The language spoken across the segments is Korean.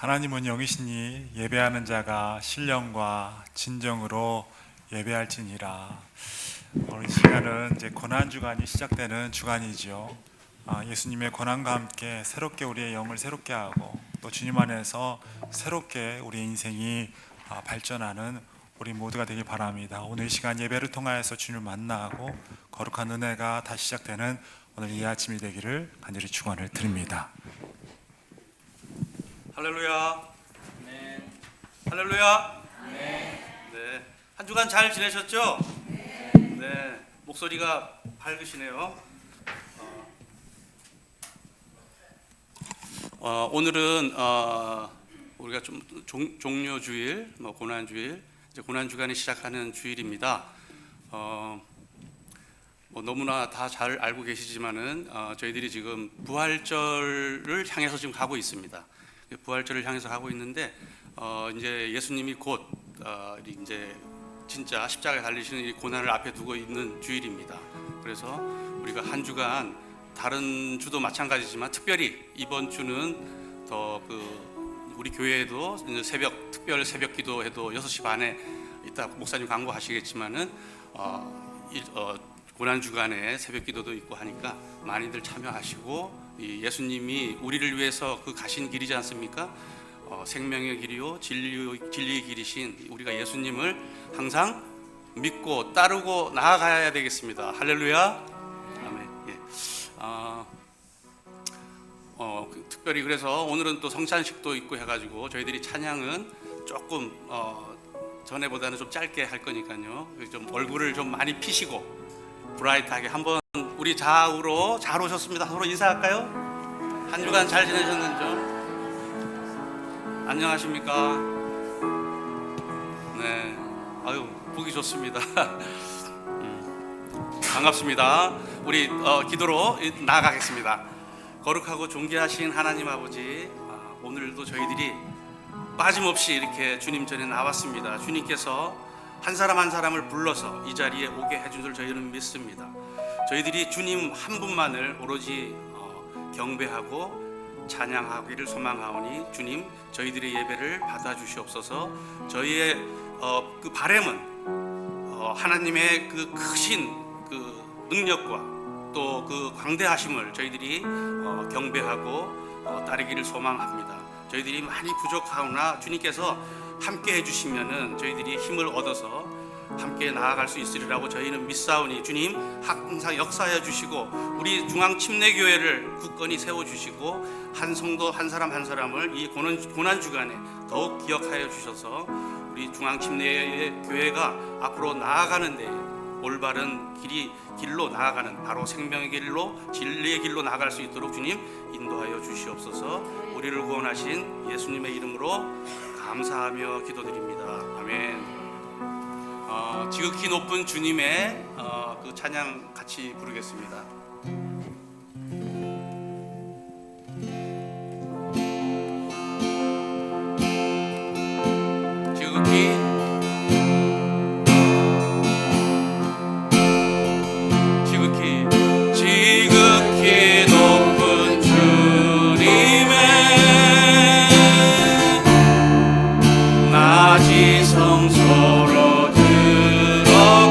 하나님은 영이시니 예배하는 자가 신령과 진정으로 예배할지니라. 오늘 시간은 이제 고난 주간이 시작되는 주간이지요. 예수님의 고난과 함께 새롭게 우리의 영을 새롭게 하고 또 주님 안에서 새롭게 우리의 인생이 발전하는 우리 모두가 되길 바랍니다. 오늘 이 시간 예배를 통하여서 주님을 만나고 거룩한 은혜가 다시 시작되는 오늘 이 아침이 되기를 간절히 축원을 드립니다. 할렐루야. 네. 할렐루야. 네. 네. 한 주간 잘 지내셨죠? 네. 네. 목소리가 밝으시네요. 오늘은 우리가 좀 종료주일, 고난주일, 이제 고난주간이 시작하는 주일입니다. 너무나 다 잘 알고 계시지만은 저희들이 지금 부활절을 향해서 지금 가고 있습니다. 부활절을 향해서 가고 있는데 이제 예수님이 곧 이제 진짜 십자가에 달리시는 이 고난을 앞에 두고 있는 주일입니다. 그래서 우리가 한 주간 다른 주도 마찬가지지만 특별히 이번 주는 더 우리 교회에도 특별 새벽 기도에도 6시 반에 이따 목사님 광고하시겠지만은 고난 주간에 새벽 기도도 있고 하니까 많이들 참여하시고, 이 예수님이 우리를 위해서 가신 길이지 않습니까? 생명의 길이요 진리의 길이신 우리가 예수님을 항상 믿고 따르고 나아가야 되겠습니다. 할렐루야. 아멘. 예. 특별히 그래서 오늘은 또 성찬식도 있고 해가지고 저희들이 찬양은 조금 전에보다는 좀 짧게 할 거니까요. 좀 얼굴을 좀 많이 피시고 브라이트하게 한번 우리 좌우로 잘 오셨습니다. 서로 인사할까요? 한 주간 잘 지내셨는지요? 안녕하십니까? 네, 아유 보기 좋습니다. 반갑습니다. 우리 기도로 나아가겠습니다. 거룩하고 존귀하신 하나님 아버지, 오늘도 저희들이 빠짐없이 이렇게 주님 전에 나왔습니다. 주님께서 한 사람 한 사람을 불러서 이 자리에 오게 해준 줄 저희는 믿습니다. 저희들이 주님 한 분만을 오로지 경배하고 찬양하기를 소망하오니 주님 저희들의 예배를 받아주시옵소서. 저희의 바람은 하나님의 크신 능력과 또 광대하심을 저희들이 경배하고 따르기를 소망합니다. 저희들이 많이 부족하오나 주님께서 함께 해주시면은 저희들이 힘을 얻어서 함께 나아갈 수 있으리라고 저희는 믿사오니 주님 항상 역사해 주시고 우리 중앙침례교회를 굳건히 세워주시고 한 성도 한 사람 한 사람을 이 고난 주간에 더욱 기억하여 주셔서 우리 중앙침례교회가 앞으로 나아가는 데 올바른 길로 나아가는 바로 생명의 길로 진리의 길로 나아갈 수 있도록 주님 인도하여 주시옵소서. 우리를 구원하신 예수님의 이름으로 감사하며 기도드립니다. 아멘. 지극히 높은 주님의 찬양 같이 부르겠습니다. 지극히 높은 주님의 낮이 성소로 들어갑니다.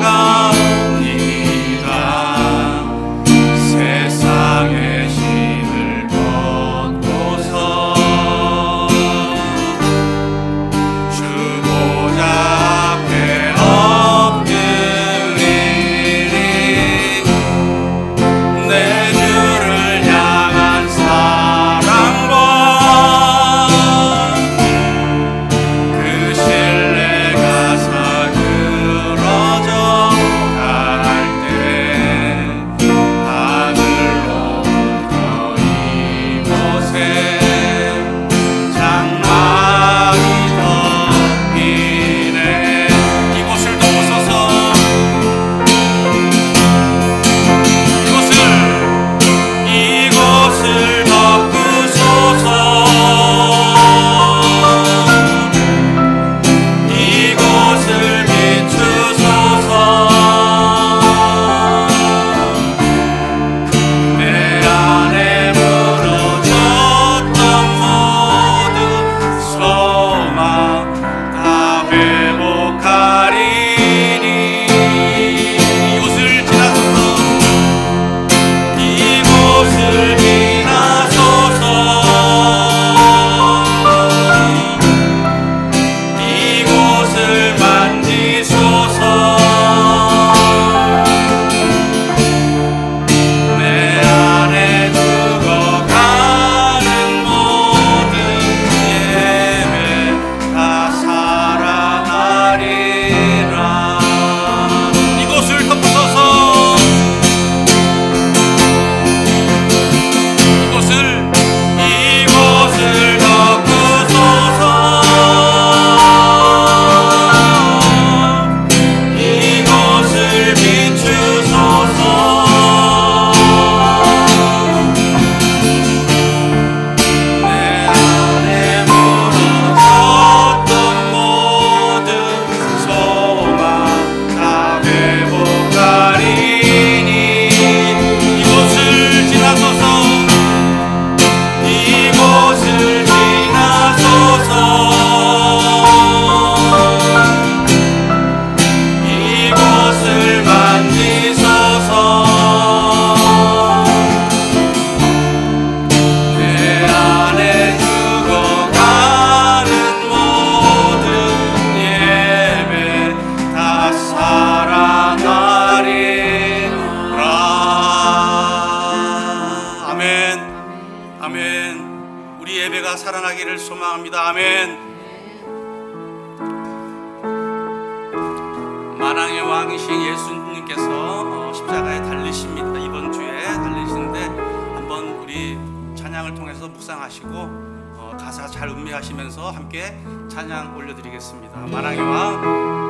우리가 살아나기를 소망합니다. 아멘. 만왕의 왕이신 예수님께서 십자가에 달리십니다. 이번 주에 달리시는데 한번 우리 찬양을 통해서 묵상하시고 가사 잘 음미하시면서 함께 찬양 올려드리겠습니다. 만왕의 왕.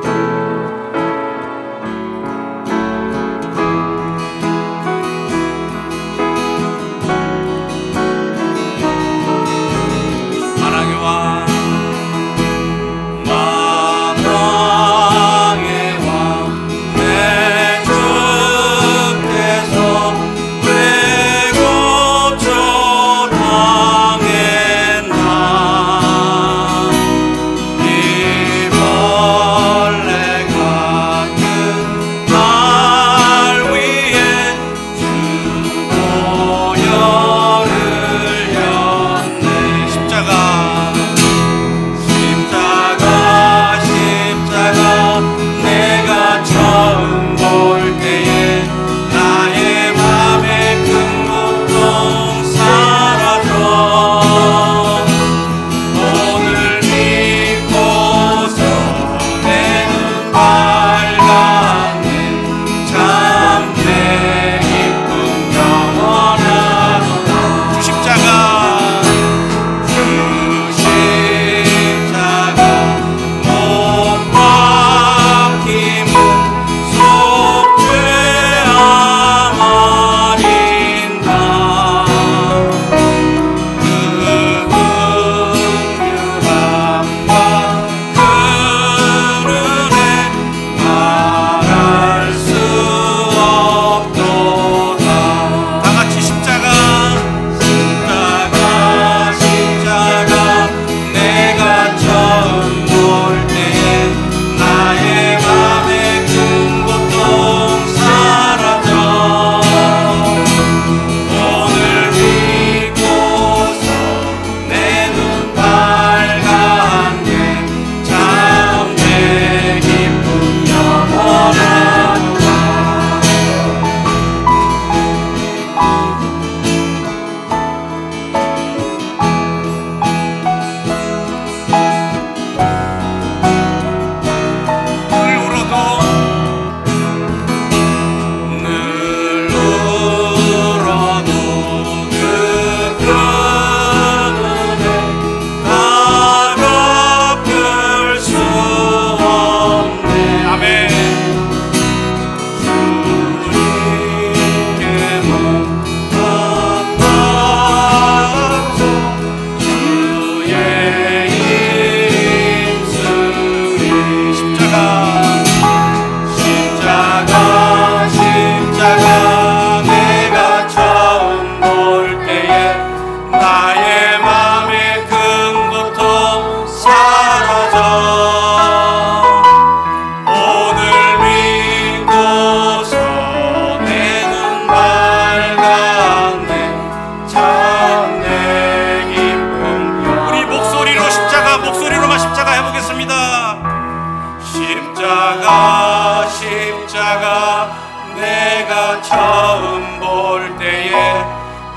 십자가 내가 처음 볼 때에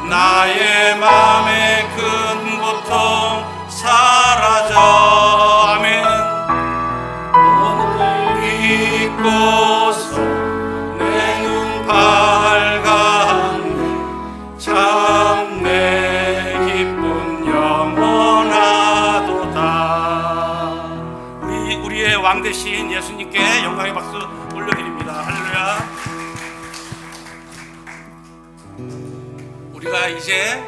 나의 맘의 큰 고통 사라져. 아멘. 오늘 믿고서 내 눈 밝았네. 참 내 기쁨 영원하도다. 우리의 왕 되신 예수님께 영광의 박수 올려드립니다. 할렐루야. 우리가 이제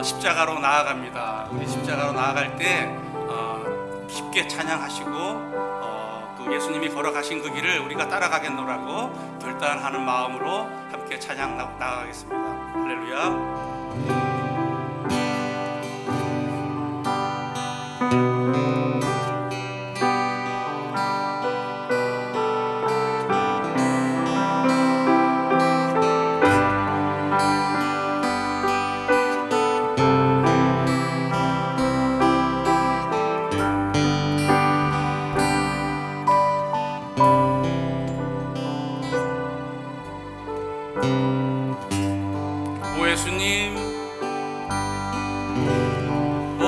십자가로 나아갑니다. 우리 십자가로 나아갈 때 깊게 찬양하시고 그 예수님이 걸어가신 그 길을 우리가 따라가겠노라고 결단하는 마음으로 함께 찬양 나아가겠습니다. 할렐루야. 오 예수님, 오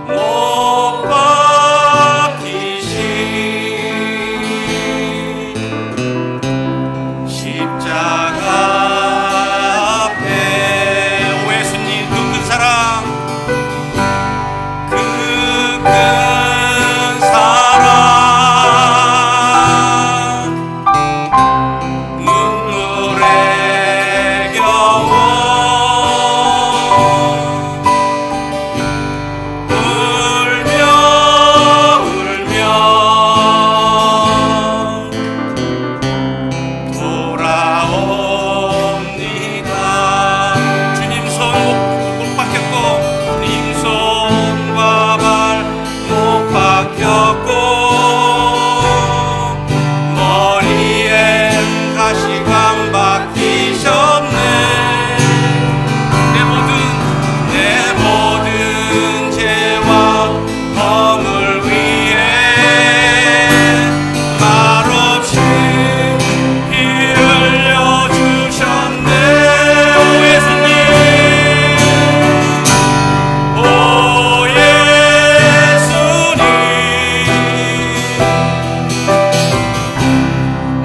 못 박히신 십자가 앞에 오 예수님 그 큰 사랑 그 큰 사랑 눈물의 겨워 울며 울며 돌아옵니다. 주님 손 못 박혔고 주님 손과 발 못 박혔고 머리엔 가시관 박히셨네. 내 모든 죄와 허물 위에 말없이 피 흘려주셨네. 오 예수님 오 예수님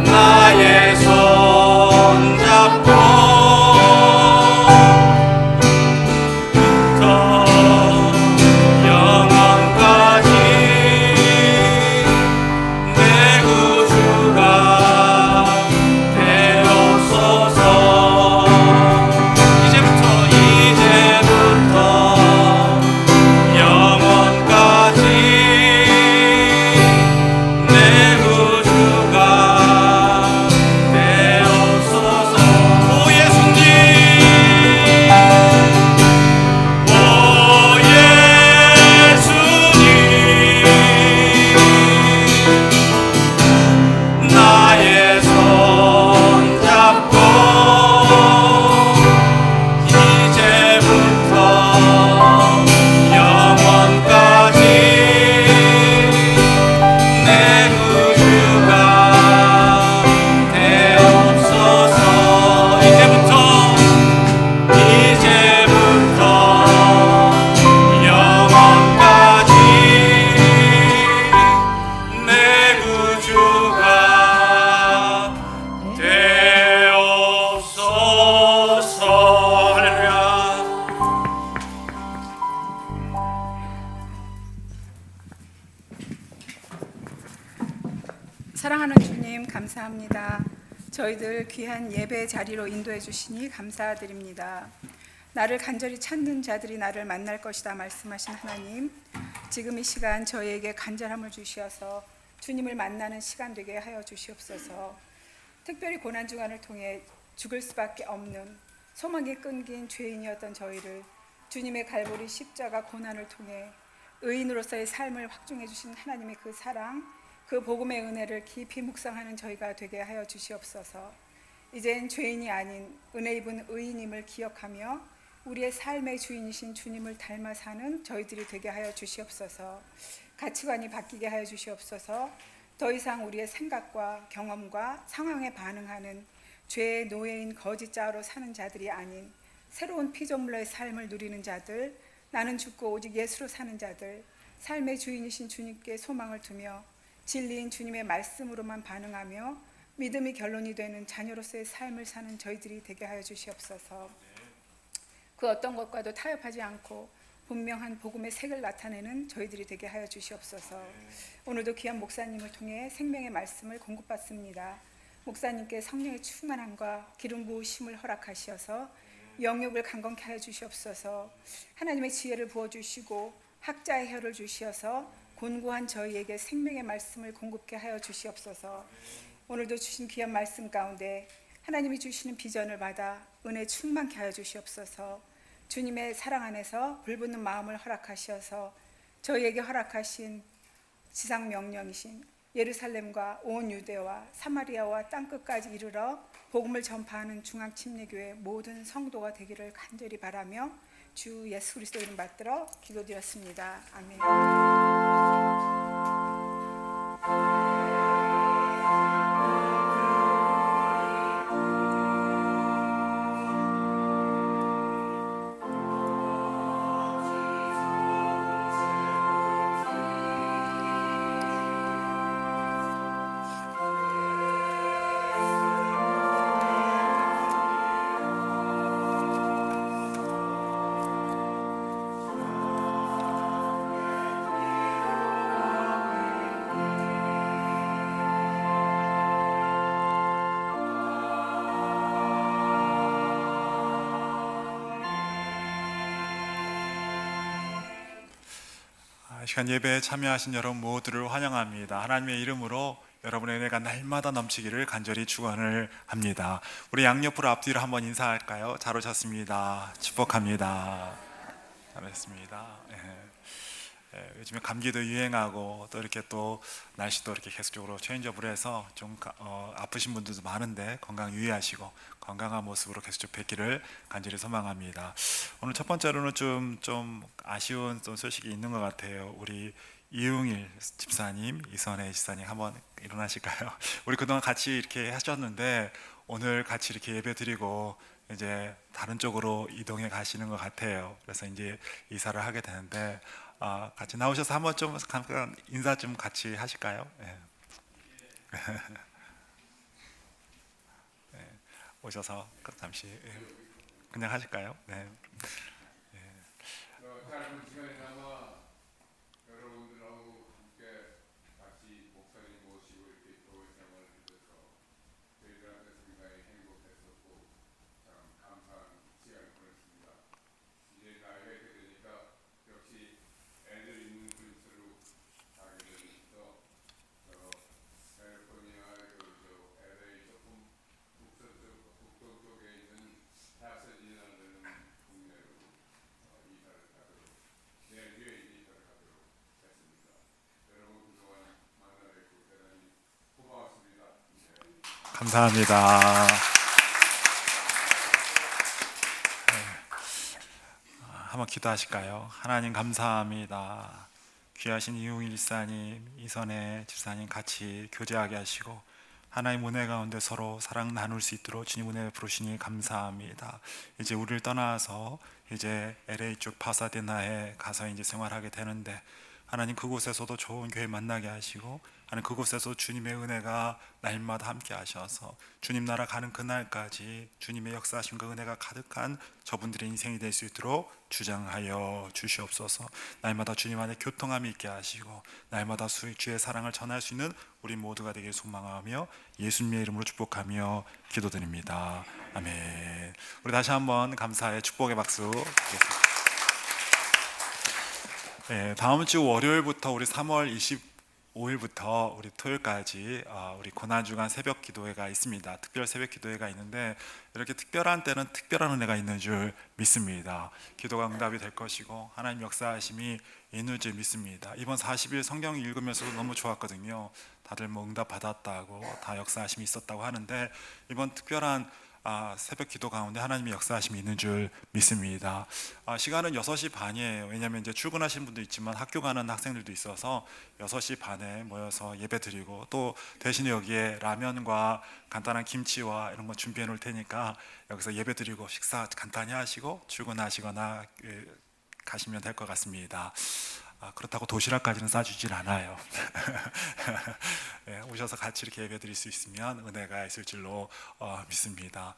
나의 손 잡고 더 영원까지 내 구주가 되옵소서. 이제부터 영원까지 내 구주가 되옵소서. 오 예수님 오 예수님 나의 손 잡고 이제부터 영원까지 내 구주가 되옵소서. 이제부터 영원까지 내 구주가 되옵소서. 할렐루야. 사랑하는 주님 감사합니다. 저희들 귀한 예배 자리로 인도해 주시니 감사드립니다. 나를 간절히 찾는 자들이 나를 만날 것이다 말씀하신 하나님, 지금 이 시간 저희에게 간절함을 주시어서 주님을 만나는 시간 되게 하여 주시옵소서. 특별히 고난주간을 통해 죽을 수밖에 없는 소망이 끊긴 죄인이었던 저희를 주님의 갈보리 십자가 고난을 통해 의인으로서의 삶을 확증해 주신 하나님의 그 사랑, 그 복음의 은혜를 깊이 묵상하는 저희가 되게 하여 주시옵소서. 이젠 죄인이 아닌 은혜 입은 의인임을 기억하며 우리의 삶의 주인이신 주님을 닮아 사는 저희들이 되게 하여 주시옵소서. 가치관이 바뀌게 하여 주시옵소서. 더 이상 우리의 생각과 경험과 상황에 반응하는 죄의 노예인 거짓 자로 사는 자들이 아닌 새로운 피조물의 삶을 누리는 자들, 나는 죽고 오직 예수로 사는 자들, 삶의 주인이신 주님께 소망을 두며 진리인 주님의 말씀으로만 반응하며 믿음이 결론이 되는 자녀로서의 삶을 사는 저희들이 되게 하여 주시옵소서. 그 어떤 것과도 타협하지 않고 분명한 복음의 색을 나타내는 저희들이 되게 하여 주시옵소서. 오늘도 귀한 목사님을 통해 생명의 말씀을 공급받습니다. 목사님께 성령의 충만함과 기름 부으심을 허락하시어서 영육을 강건케 하여 주시옵소서. 하나님의 지혜를 부어주시고 학자의 혀를 주시어서 곤고한 저희에게 생명의 말씀을 공급케 하여 주시옵소서. 오늘도 주신 귀한 말씀 가운데 하나님이 주시는 비전을 받아 은혜 충만케 하여 주시옵소서. 주님의 사랑 안에서 불붙는 마음을 허락하셔서 저희에게 허락하신 지상 명령이신 예루살렘과 온 유대와 사마리아와 땅끝까지 이르러 복음을 전파하는 중앙침례교회 모든 성도가 되기를 간절히 바라며 주 예수 그리스도 이름 받들어 기도드렸습니다. 아멘. 이 시간 예배에 참여하신 여러분 모두를 환영합니다. 하나님의 이름으로 여러분의 은혜가 날마다 넘치기를 간절히 축원을 합니다. 우리 양옆으로 앞뒤로 한번 인사할까요? 잘 오셨습니다. 축복합니다. 잘했습니다. 요즘에 감기도 유행하고 또 이렇게 또 날씨도 이렇게 계속적으로 체인지업을 해서 좀 아프신 분들도 많은데 건강 유의하시고 건강한 모습으로 계속 뵙기를 간절히 소망합니다. 오늘 첫 번째로는 좀 아쉬운 좀 소식이 있는 것 같아요. 우리 이웅일 집사님, 이선혜 집사님 한번 일어나실까요? 우리 그동안 같이 이렇게 하셨는데 오늘 같이 이렇게 예배 드리고 이제 다른 쪽으로 이동해 가시는 것 같아요. 그래서 이제 이사를 하게 되는데 같이 나오셔서 한번 좀 잠깐 인사 좀 같이 하실까요? 네. 네. 오셔서 잠시 그냥 하실까요? 네. 짧은 시간이나마 여러분들하고 함께 같이 목사님 모시고 이렇게 교회 생활을 해서 저희들한테 상당히 행복했었고 참 감사한 시간을 보냈습니다. 이제 나이가 이렇게 되니까 역시 애들 있는 그릇으로 가게 되면서 캘리포니아 LA 조금 북동 쪽에 있는 파세디나라는 동네로 이사를 가도록 내일 이사를 가도록 했습니다. 여러분 그동안 만나 뵙고 대단히 고마웠습니다. 감사합니다. 한번 기도하실까요? 하나님 감사합니다. 귀하신 이웅일 집사님, 이선혜 집사님 같이 교제하게 하시고 하나님 은혜 가운데 서로 사랑 나눌 수 있도록 주님 은혜 부르시니 감사합니다. 이제 우리를 떠나서 이제 LA 쪽 파사데나에 가서 이제 생활하게 되는데 하나님 그곳에서도 좋은 교회 만나게 하시고 하나님 그곳에서 주님의 은혜가 날마다 함께 하셔서 주님 나라 가는 그날까지 주님의 역사하심과 은혜가 가득한 저분들의 인생이 될 수 있도록 주장하여 주시옵소서. 날마다 주님 안에 교통함이 있게 하시고 날마다 주의 사랑을 전할 수 있는 우리 모두가 되길 소망하며 예수님의 이름으로 축복하며 기도드립니다. 아멘. 우리 다시 한번 감사의 축복의 박수 드리겠습니다. 네, 다음 주 월요일부터 우리 3월 25일부터 우리 토요일까지 우리 고난주간 새벽 기도회가 있습니다. 특별 새벽 기도회가 있는데 이렇게 특별한 때는 특별한 은혜가 있는 줄 믿습니다. 기도가 응답이 될 것이고 하나님 역사하심이 있는 줄 믿습니다. 이번 40일 성경 읽으면서도 너무 좋았거든요. 다들 뭐 응답 받았다고 다 역사하심이 있었다고 하는데 이번 특별한 새벽 기도 가운데 하나님의 역사하심이 있는 줄 믿습니다. 시간은 6시 반이에요. 왜냐하면 이제 출근하시는 분도 있지만 학교 가는 학생들도 있어서 6시 반에 모여서 예배 드리고 또 대신에 여기에 라면과 간단한 김치와 이런 거 준비해 놓을 테니까 여기서 예배 드리고 식사 간단히 하시고 출근하시거나 가시면 될 것 같습니다. 그렇다고 도시락까지는 싸주질 않아요. 네, 오셔서 같이 이렇게 예배 드릴 수 있으면 은혜가 있을 줄로 믿습니다.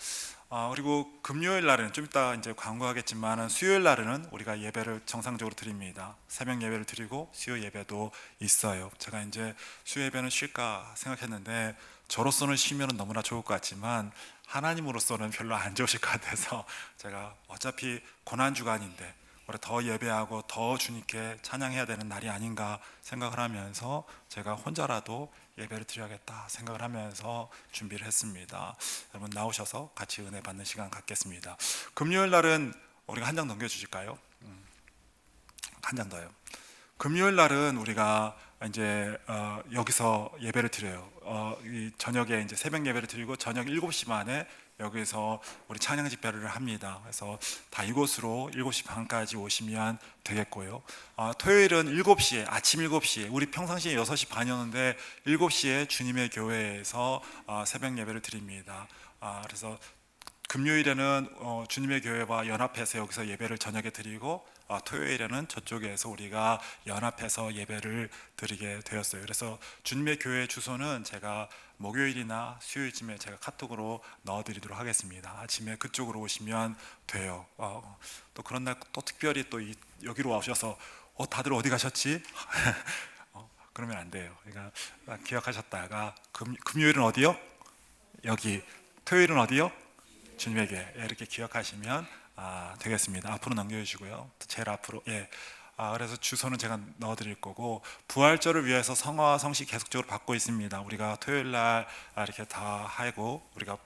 그리고 금요일 날은 좀 이따 이제 광고하겠지만 수요일 날은 우리가 예배를 정상적으로 드립니다. 새벽 예배를 드리고 수요 예배도 있어요. 제가 이제 수요 예배는 쉴까 생각했는데 저로서는 쉬면 너무나 좋을 것 같지만 하나님으로서는 별로 안 좋으실 것 같아서 제가 어차피 고난주간인데 우리 더 예배하고 더 주님께 찬양해야 되는 날이 아닌가 생각을 하면서 제가 혼자라도 예배를 드려야겠다 생각을 하면서 준비를 했습니다. 여러분 나오셔서 같이 은혜 받는 시간 갖겠습니다. 금요일 날은 우리가 한 장 넘겨주실까요? 한 장 더요. 금요일 날은 우리가 이제 여기서 예배를 드려요. 이 저녁에 이제 새벽 예배를 드리고 저녁 7시 반에 여기서 우리 찬양 집회를 합니다. 그래서 다 이곳으로 7시 반까지 오시면 되겠고요. 토요일은 7시에 아침 7시에 우리 평상시에 6시 반이었는데 7시에 주님의 교회에서 새벽 예배를 드립니다. 그래서 금요일에는 주님의 교회와 연합해서 여기서 예배를 저녁에 드리고 토요일에는 저쪽에서 우리가 연합해서 예배를 드리게 되었어요. 그래서 주님의 교회 주소는 제가 목요일이나 수요일쯤에 제가 카톡으로 넣어드리도록 하겠습니다. 아침에 그쪽으로 오시면 돼요. 또 그런 날 또 특별히 또 여기로 오셔서 다들 어디 가셨지? 그러면 안 돼요. 그러니까 기억하셨다가 금요일은 어디요? 여기. 토요일은 어디요? 주님에게 이렇게 기억하시면 되겠습니다. 앞으로 넘겨주시고요. 제일 앞으로 그래서 주소는 제가 넣어드릴 거고, 부활절을 위해서 성화와 성시 계속적으로 받고 있습니다. 우리가 토요일 날 이렇게 다 하고, 우리가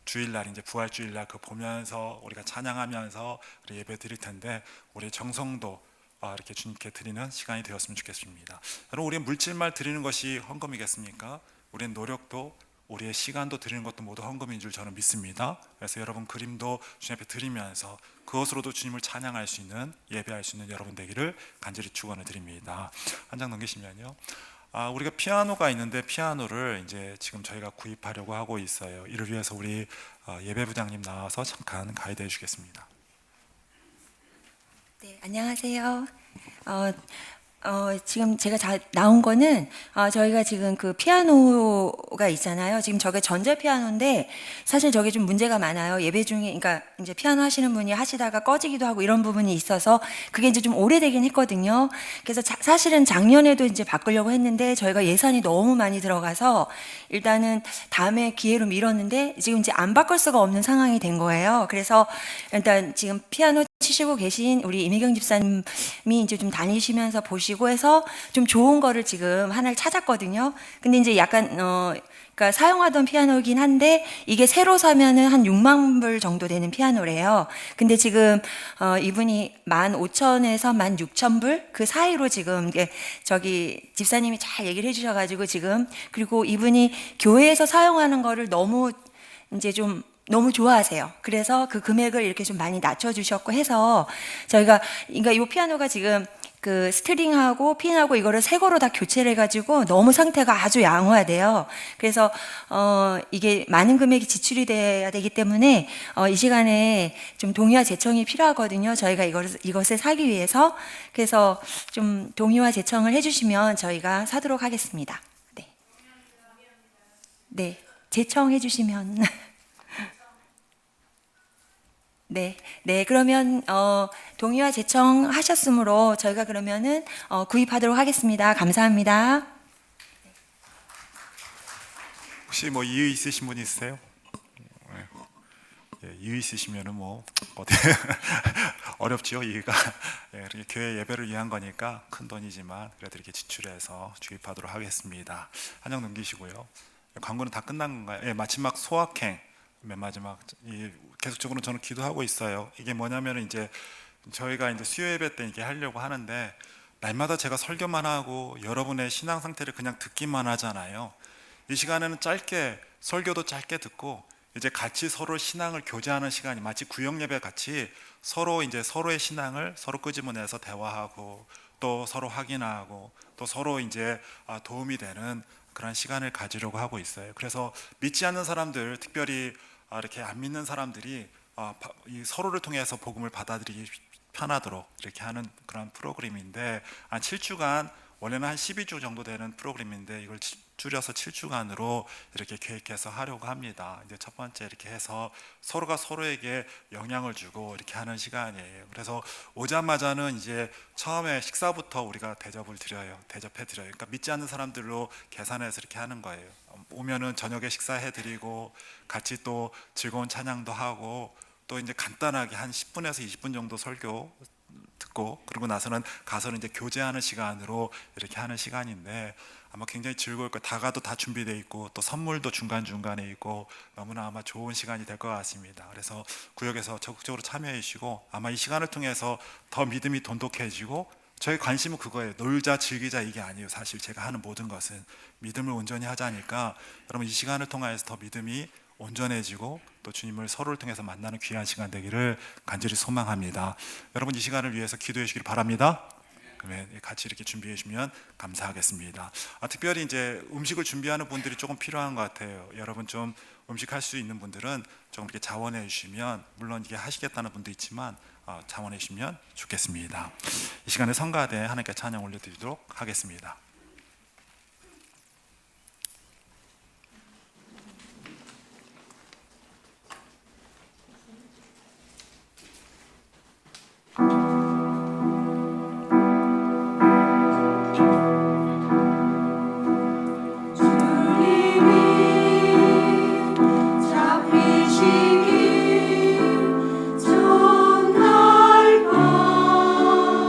주일날 이제 부활주일날 그 보면서 우리가 찬양하면서 예배 드릴 텐데, 우리 정성도 이렇게 주님께 드리는 시간이 되었으면 좋겠습니다. 여러분, 우리 물질만 드리는 것이 헌금이겠습니까? 우리의 노력도 우리의 시간도 드리는 것도 모두 헌금인 줄 저는 믿습니다. 그래서 여러분 그림도 주님 앞에 드리면서 그것으로도 주님을 찬양할 수 있는, 예배할 수 있는 여러분 되기를 간절히 축원을 드립니다. 한 장 넘기시면요. 우리가 피아노가 있는데 피아노를 이제 지금 저희가 구입하려고 하고 있어요. 이를 위해서 우리 예배부장님 나와서 잠깐 가이드해 주겠습니다. 네, 안녕하세요. 지금 제가 나온 거는 저희가 지금 그 피아노가 있잖아요. 지금 저게 전자 피아노인데 사실 저게 좀 문제가 많아요. 예배 중에, 그러니까 이제 피아노 하시는 분이 하시다가 꺼지기도 하고 이런 부분이 있어서 그게 이제 좀 오래되긴 했거든요. 그래서 사실은 작년에도 이제 바꾸려고 했는데 저희가 예산이 너무 많이 들어가서 일단은 다음에 기회로 미뤘는데 지금 이제 안 바꿀 수가 없는 상황이 된 거예요. 그래서 일단 지금 피아노 치시고 계신 우리 이미경 집사님이 이제 좀 다니시면서 보시고 해서 좀 좋은 거를 지금 하나를 찾았거든요. 근데 이제 약간 그러니까 사용하던 피아노이긴 한데 이게 새로 사면은 한 6만 불 정도 되는 피아노래요. 근데 지금 이분이 15,000에서 16,000불 그 사이로 지금 저기 집사님이 잘 얘기를 해주셔가지고 지금, 그리고 이분이 교회에서 사용하는 거를 너무 이제 좀 너무 좋아하세요. 그래서 그 금액을 이렇게 좀 많이 낮춰주셨고 해서 저희가, 그러니까 이 피아노가 지금 그 스트링하고 핀하고 이거를 새 거로 다 교체를 해가지고 너무 상태가 아주 양호하대요. 그래서 이게 많은 금액이 지출이 돼야 되기 때문에 이 시간에 좀 동의와 제청이 필요하거든요. 저희가 이것을 사기 위해서. 그래서 좀 동의와 제청을 해주시면 저희가 사도록 하겠습니다. 네, 네, 제청해 주시면. 네, 네, 그러면 동의와 제청하셨으므로 저희가 그러면은 구입하도록 하겠습니다. 감사합니다. 혹시 뭐 이유 있으신 분 있으세요? 예, 이유 있으시면은 뭐 어디 어렵지요, 이유가. 예, 이렇게 교회 예배를 위한 거니까 큰 돈이지만 그래도 이렇게 지출해서 주입하도록 하겠습니다. 한 장 넘기시고요. 광고는 다 끝난 건가요? 예, 마지막 소확행, 맨 마지막 계속적으로 저는 기도하고 있어요. 이게 뭐냐면 이제 저희가 이제 수요 예배 때 이게 하려고 하는데 날마다 제가 설교만 하고 여러분의 신앙 상태를 그냥 듣기만 하잖아요. 이 시간에는 짧게 설교도 짧게 듣고 이제 같이 서로 신앙을 교제하는 시간이, 마치 구역 예배 같이 서로 이제 서로의 신앙을 서로 끄집어내서 대화하고 또 서로 확인하고 또 서로 이제 도움이 되는 그런 시간을 가지려고 하고 있어요. 그래서 믿지 않는 사람들, 특별히 이렇게 안 믿는 사람들이 이 서로를 통해서 복음을 받아들이기 편하도록 이렇게 하는 그런 프로그램인데, 한 7주간, 원래는 한 12주 정도 되는 프로그램인데 이걸 줄여서 7주간으로 이렇게 계획해서 하려고 합니다. 이제 첫 번째 이렇게 해서 서로가 서로에게 영향을 주고 이렇게 하는 시간이에요. 그래서 오자마자는 이제 처음에 식사부터 우리가 대접해 드려요. 그러니까 믿지 않는 사람들로 계산해서 이렇게 하는 거예요. 오면은 저녁에 식사해 드리고 같이 또 즐거운 찬양도 하고 또 이제 간단하게 한 10분에서 20분 정도 설교 듣고, 그러고 나서는 가서는 이제 교제하는 시간으로 이렇게 하는 시간인데 아마 굉장히 즐거울 거예요. 다가도 다 준비되어 있고 또 선물도 중간중간에 있고 너무나 아마 좋은 시간이 될 것 같습니다. 그래서 구역에서 적극적으로 참여해 주시고, 아마 이 시간을 통해서 더 믿음이 돈독해지고, 저희 관심은 그거예요. 놀자 즐기자 이게 아니에요. 사실 제가 하는 모든 것은 믿음을 온전히 하자니까 여러분 이 시간을 통해서 더 믿음이 온전해지고 또 주님을 서로를 통해서 만나는 귀한 시간 되기를 간절히 소망합니다. 여러분 이 시간을 위해서 기도해 주시길 바랍니다. 그러면 같이 이렇게 준비해 주시면 감사하겠습니다. 특별히 이제 음식을 준비하는 분들이 조금 필요한 것 같아요. 여러분 좀 음식 할 수 있는 분들은 조금 이렇게 자원해 주시면, 물론 이게 하시겠다는 분도 있지만 자원해 주시면 좋겠습니다. 이 시간에 성가대 하나님께 찬양 올려드리도록 하겠습니다. 잡히시길 전날 밤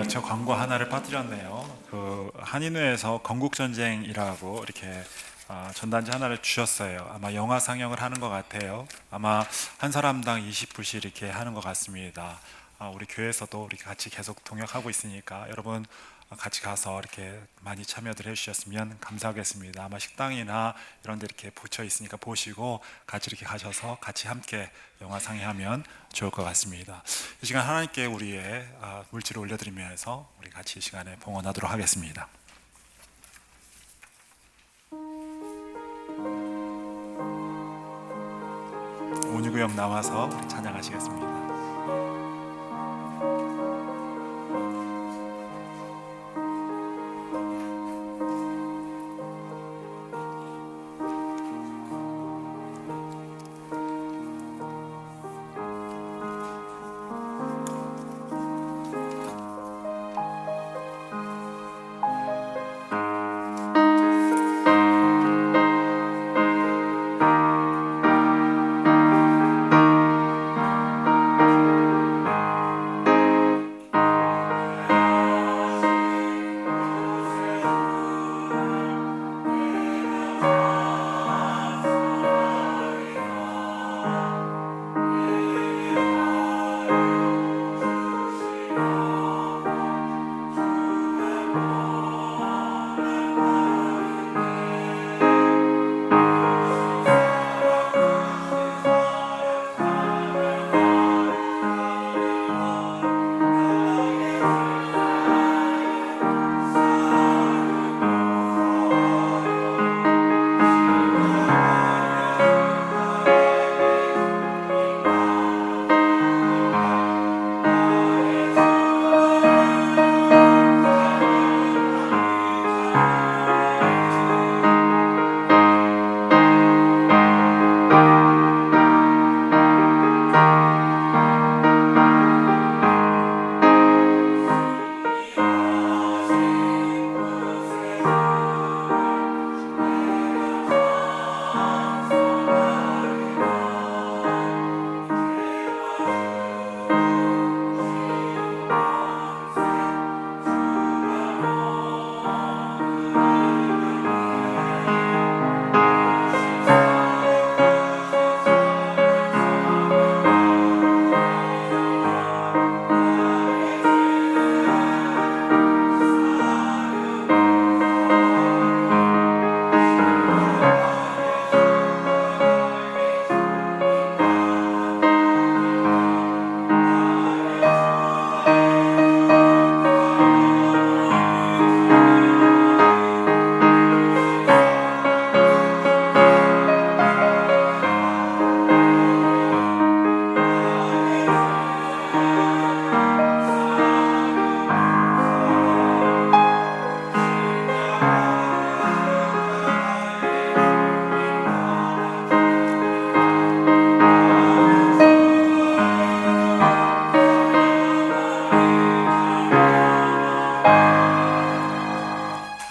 저 광고 하나를 빠뜨렸네요. 그 한인회에서 건국전쟁이라고 이렇게 전단지 하나를 주셨어요. 아마 영화 상영을 하는 것 같아요. 아마 한 사람당 20불씩 이렇게 하는 것 같습니다. 우리 교회에서도 이렇게 같이 계속 동역하고 있으니까 여러분 같이 가서 이렇게 많이 참여들 해주셨으면 감사하겠습니다. 아마 식당이나 이런 데 이렇게 붙여 있으니까 보시고 같이 이렇게 가셔서 같이 함께 영화 상영하면 좋을 것 같습니다. 이 시간 하나님께 우리의 물질을 올려드리면서 우리 같이 이 시간에 봉헌하도록 하겠습니다. 온유구역 나와서 우리 찬양하시겠습니다.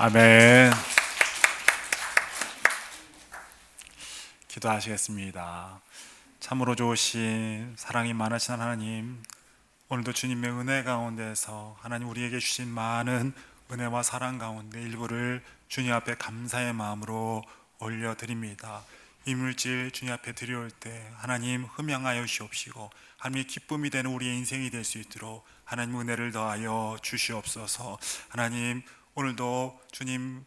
아멘. 기도하시겠습니다. 참으로 좋으신 사랑이 많으신 하나님, 오늘도 주님의 은혜 가운데서 하나님 우리에게 주신 많은 은혜와 사랑 가운데 일부를 주님 앞에 감사의 마음으로 올려드립니다. 이 물질 주님 앞에 드려올 때 하나님 흠양하여 주시옵시고 하나님의 기쁨이 되는 우리의 인생이 될 수 있도록 하나님 은혜를 더하여 주시옵소서. 하나님 오늘도 주님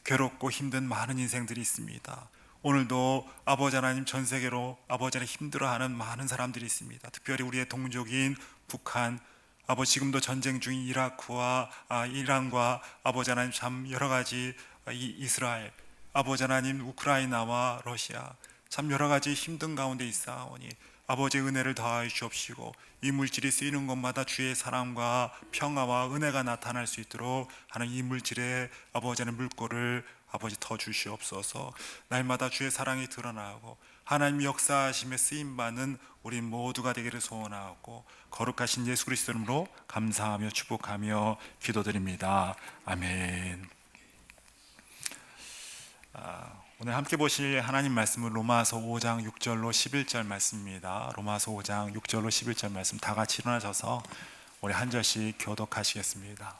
괴롭고 힘든 많은 인생들이 있습니다. 오늘도 아버지 하나님 전 세계로 아버지 하나님 힘들어하는 많은 사람들이 있습니다. 특별히 우리의 동족인 북한, 아버지 지금도 전쟁 중인 이라크와 이란과 아버지 하나님 참 여러 가지 이스라엘, 아버지 하나님 우크라이나와 러시아 참 여러 가지 힘든 가운데 있사오니 아버지의 은혜를 더하여 주옵시고 이 물질이 쓰이는 곳마다 주의 사랑과 평화와 은혜가 나타날 수 있도록 하는 이 물질에 아버지 하나님 물꼬를 아버지 더 주시옵소서. 날마다 주의 사랑이 드러나고 하나님 역사하심에 쓰임받는 우리 모두가 되기를 소원하고 거룩하신 예수 그리스도 이름으로 감사하며 축복하며 기도드립니다. 아멘. 오늘 함께 보실 하나님 말씀은 로마서 5장 6절로 11절 말씀입니다. 로마서 5장 6절로 11절 말씀 다 같이 일어나셔서 우리 한 절씩 교독하시겠습니다.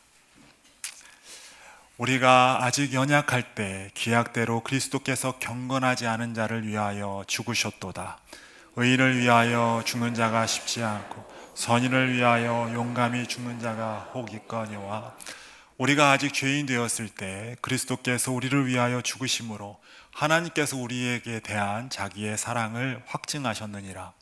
우리가 아직 연약할 때 기약대로 그리스도께서 경건하지 않은 자를 위하여 죽으셨도다. 의인을 위하여 죽는 자가 쉽지 않고 선인을 위하여 용감히 죽는 자가 혹 있거니와 우리가 아직 죄인 되었을 때 그리스도께서 우리를 위하여 죽으심으로 하나님께서 우리에게 대한 자기의 사랑을 확증하셨느니라.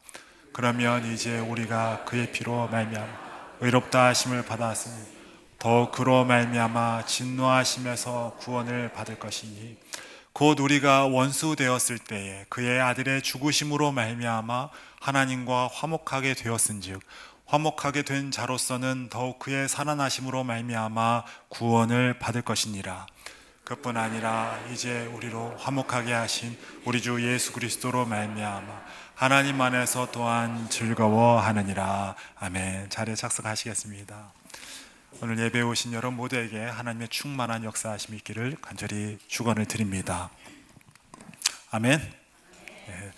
그러면 이제 우리가 그의 피로 말미암아 의롭다 하심을 받았으니 더욱 그로 말미암아 진노하심에서 구원을 받을 것이니 곧 우리가 원수 되었을 때에 그의 아들의 죽으심으로 말미암아 하나님과 화목하게 되었은즉 화목하게 된 자로서는 더욱 그의 살아나심으로 말미암아 구원을 받을 것이니라. 그뿐 아니라 이제 우리로 화목하게 하신 우리 주 예수 그리스도로 말미암아 하나님 안에서 또한 즐거워하느니라. 아멘. 자리에 착석하시겠습니다. 오늘 예배 오신 여러분 모두에게 하나님의 충만한 역사하심이 있기를 간절히 축원을 드립니다. 아멘. 네.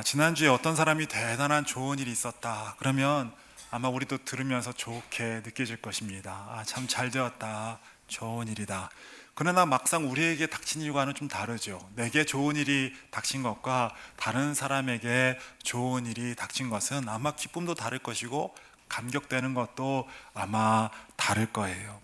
지난주에 어떤 사람이 대단한 좋은 일이 있었다 그러면 아마 우리도 들으면서 좋게 느껴질 것입니다. 참 잘 되었다, 좋은 일이다. 그러나 막상 우리에게 닥친 일과는 좀 다르죠. 내게 좋은 일이 닥친 것과 다른 사람에게 좋은 일이 닥친 것은 아마 기쁨도 다를 것이고 감격되는 것도 아마 다를 거예요.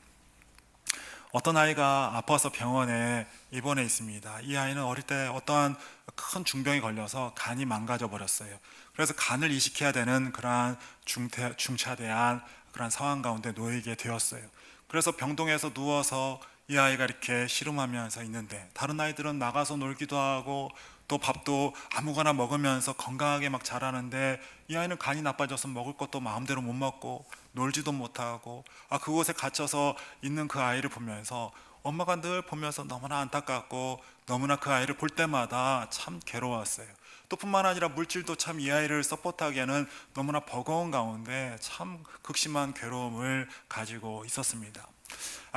어떤 아이가 아파서 병원에 입원해 있습니다. 이 아이는 어릴 때 어떠한 큰 중병이 걸려서 간이 망가져 버렸어요. 그래서 간을 이식해야 되는 그러한 중차대한 그런 상황 가운데 놓이게 되었어요. 그래서 병동에서 누워서 이 아이가 이렇게 씨름하면서 있는데 다른 아이들은 나가서 놀기도 하고 또 밥도 아무거나 먹으면서 건강하게 막 자라는데 이 아이는 간이 나빠져서 먹을 것도 마음대로 못 먹고 놀지도 못하고 그곳에 갇혀서 있는 그 아이를 보면서 엄마가 늘 보면서 너무나 안타깝고 너무나 그 아이를 볼 때마다 참 괴로웠어요. 또 뿐만 아니라 물질도 참 이 아이를 서포트하기에는 너무나 버거운 가운데 참 극심한 괴로움을 가지고 있었습니다.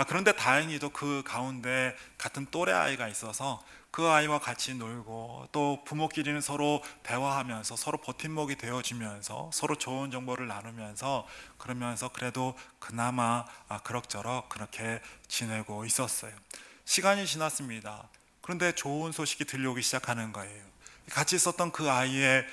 그런데 다행히도 그 가운데 같은 또래 아이가 있어서 그 아이와 같이 놀고 또 부모끼리는 서로 대화하면서 서로 버팀목이 되어주면서 서로 좋은 정보를 나누면서 그러면서 그래도 그나마 그럭저럭 그렇게 지내고 있었어요. 시간이 지났습니다. 그런데 좋은 소식이 들려오기 시작하는 거예요. 같이 있었던 그 아이의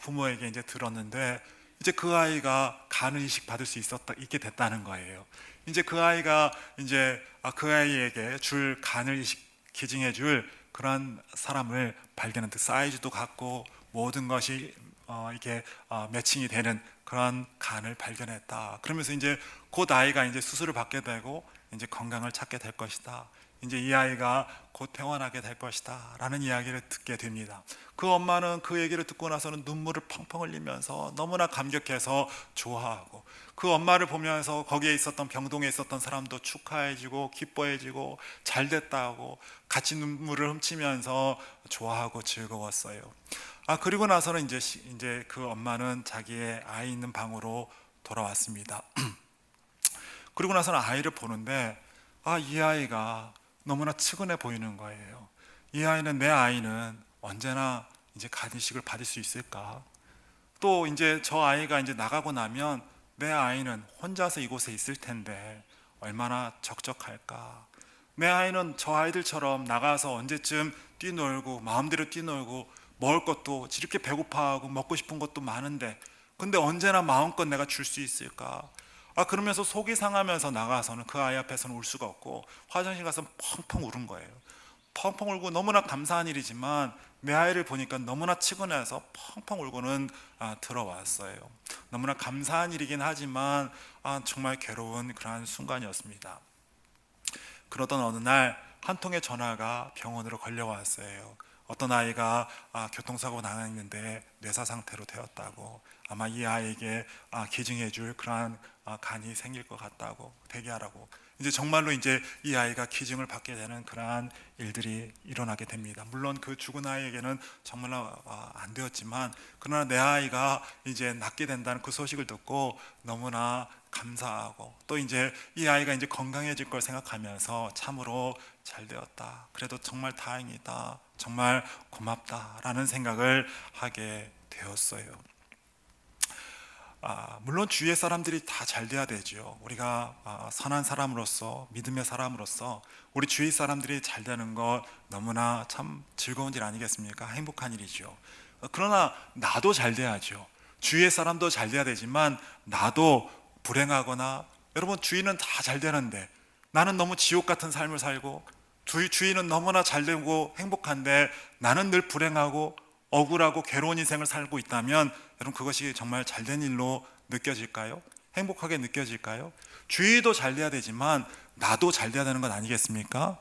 부모에게 이제 들었는데 이제 그 아이가 간을 이식 받을 수 있게 됐다는 거예요. 이제 그 아이가 이제 그 아이에게 줄 간을 기증해 줄 그런 사람을 발견했는데 사이즈도 같고 모든 것이 이게 매칭이 되는 그런 간을 발견했다. 그러면서 이제 곧 아이가 이제 수술을 받게 되고 이제 건강을 찾게 될 것이다. 이제 이 아이가 곧 퇴원하게 될 것이다 라는 이야기를 듣게 됩니다. 그 엄마는 그 얘기를 듣고 나서는 눈물을 펑펑 흘리면서 너무나 감격해서 좋아하고 그 엄마를 보면서 거기에 있었던 병동에 있었던 사람도 축하해지고 기뻐해지고 잘 됐다고 같이 눈물을 훔치면서 좋아하고 즐거웠어요. 그리고 나서는 이제 그 엄마는 자기의 아이 있는 방으로 돌아왔습니다. 그리고 나서는 아이를 보는데 이 아이가 너무나 측은해 보이는 거예요. 이 아이는 내 아이는 언제나 이제 간이식을 받을 수 있을까? 또 이제 저 아이가 이제 나가고 나면 내 아이는 혼자서 이곳에 있을 텐데 얼마나 적적할까? 내 아이는 저 아이들처럼 나가서 언제쯤 뛰놀고 마음대로 뛰놀고 먹을 것도 이렇게 배고파하고 먹고 싶은 것도 많은데 근데 언제나 마음껏 내가 줄 수 있을까? 그러면서 속이 상하면서 나가서는 그 아이 앞에서는 울 수가 없고 화장실 가서 펑펑 울은 거예요. 펑펑 울고 너무나 감사한 일이지만 내 아이를 보니까 너무나 측은해서 펑펑 울고는 들어왔어요. 너무나 감사한 일이긴 하지만 정말 괴로운 그러한 순간이었습니다. 그러던 어느 날 한 통의 전화가 병원으로 걸려왔어요. 어떤 아이가 교통사고 나갔는데 뇌사 상태로 되었다고 아마 이 아이에게 기증해 줄 그러한 간이 생길 것 같다고 대기하라고 이제 정말로 이제 이 아이가 기증을 받게 되는 그러한 일들이 일어나게 됩니다. 물론 그 죽은 아이에게는 정말로 안 되었지만 그러나 내 아이가 이제 낫게 된다는 그 소식을 듣고 너무나 감사하고 또 이제 이 아이가 이제 건강해질 걸 생각하면서 참으로 잘 되었다. 그래도 정말 다행이다. 정말 고맙다라는 생각을 하게 되었어요. 물론 주위의 사람들이 다 잘 돼야 되죠. 우리가 선한 사람으로서, 믿음의 사람으로서 우리 주위 사람들이 잘 되는 것 너무나 참 즐거운 일 아니겠습니까? 행복한 일이죠. 그러나 나도 잘 돼야죠. 주위의 사람도 잘 돼야 되지만 나도 불행하거나, 여러분 주위는 다 잘 되는데 나는 너무 지옥 같은 삶을 살고, 주위는 너무나 잘 되고 행복한데 나는 늘 불행하고 억울하고 괴로운 인생을 살고 있다면, 여러분 그것이 정말 잘된 일로 느껴질까요? 행복하게 느껴질까요? 주위도 잘 돼야 되지만 나도 잘 돼야 되는 것 아니겠습니까?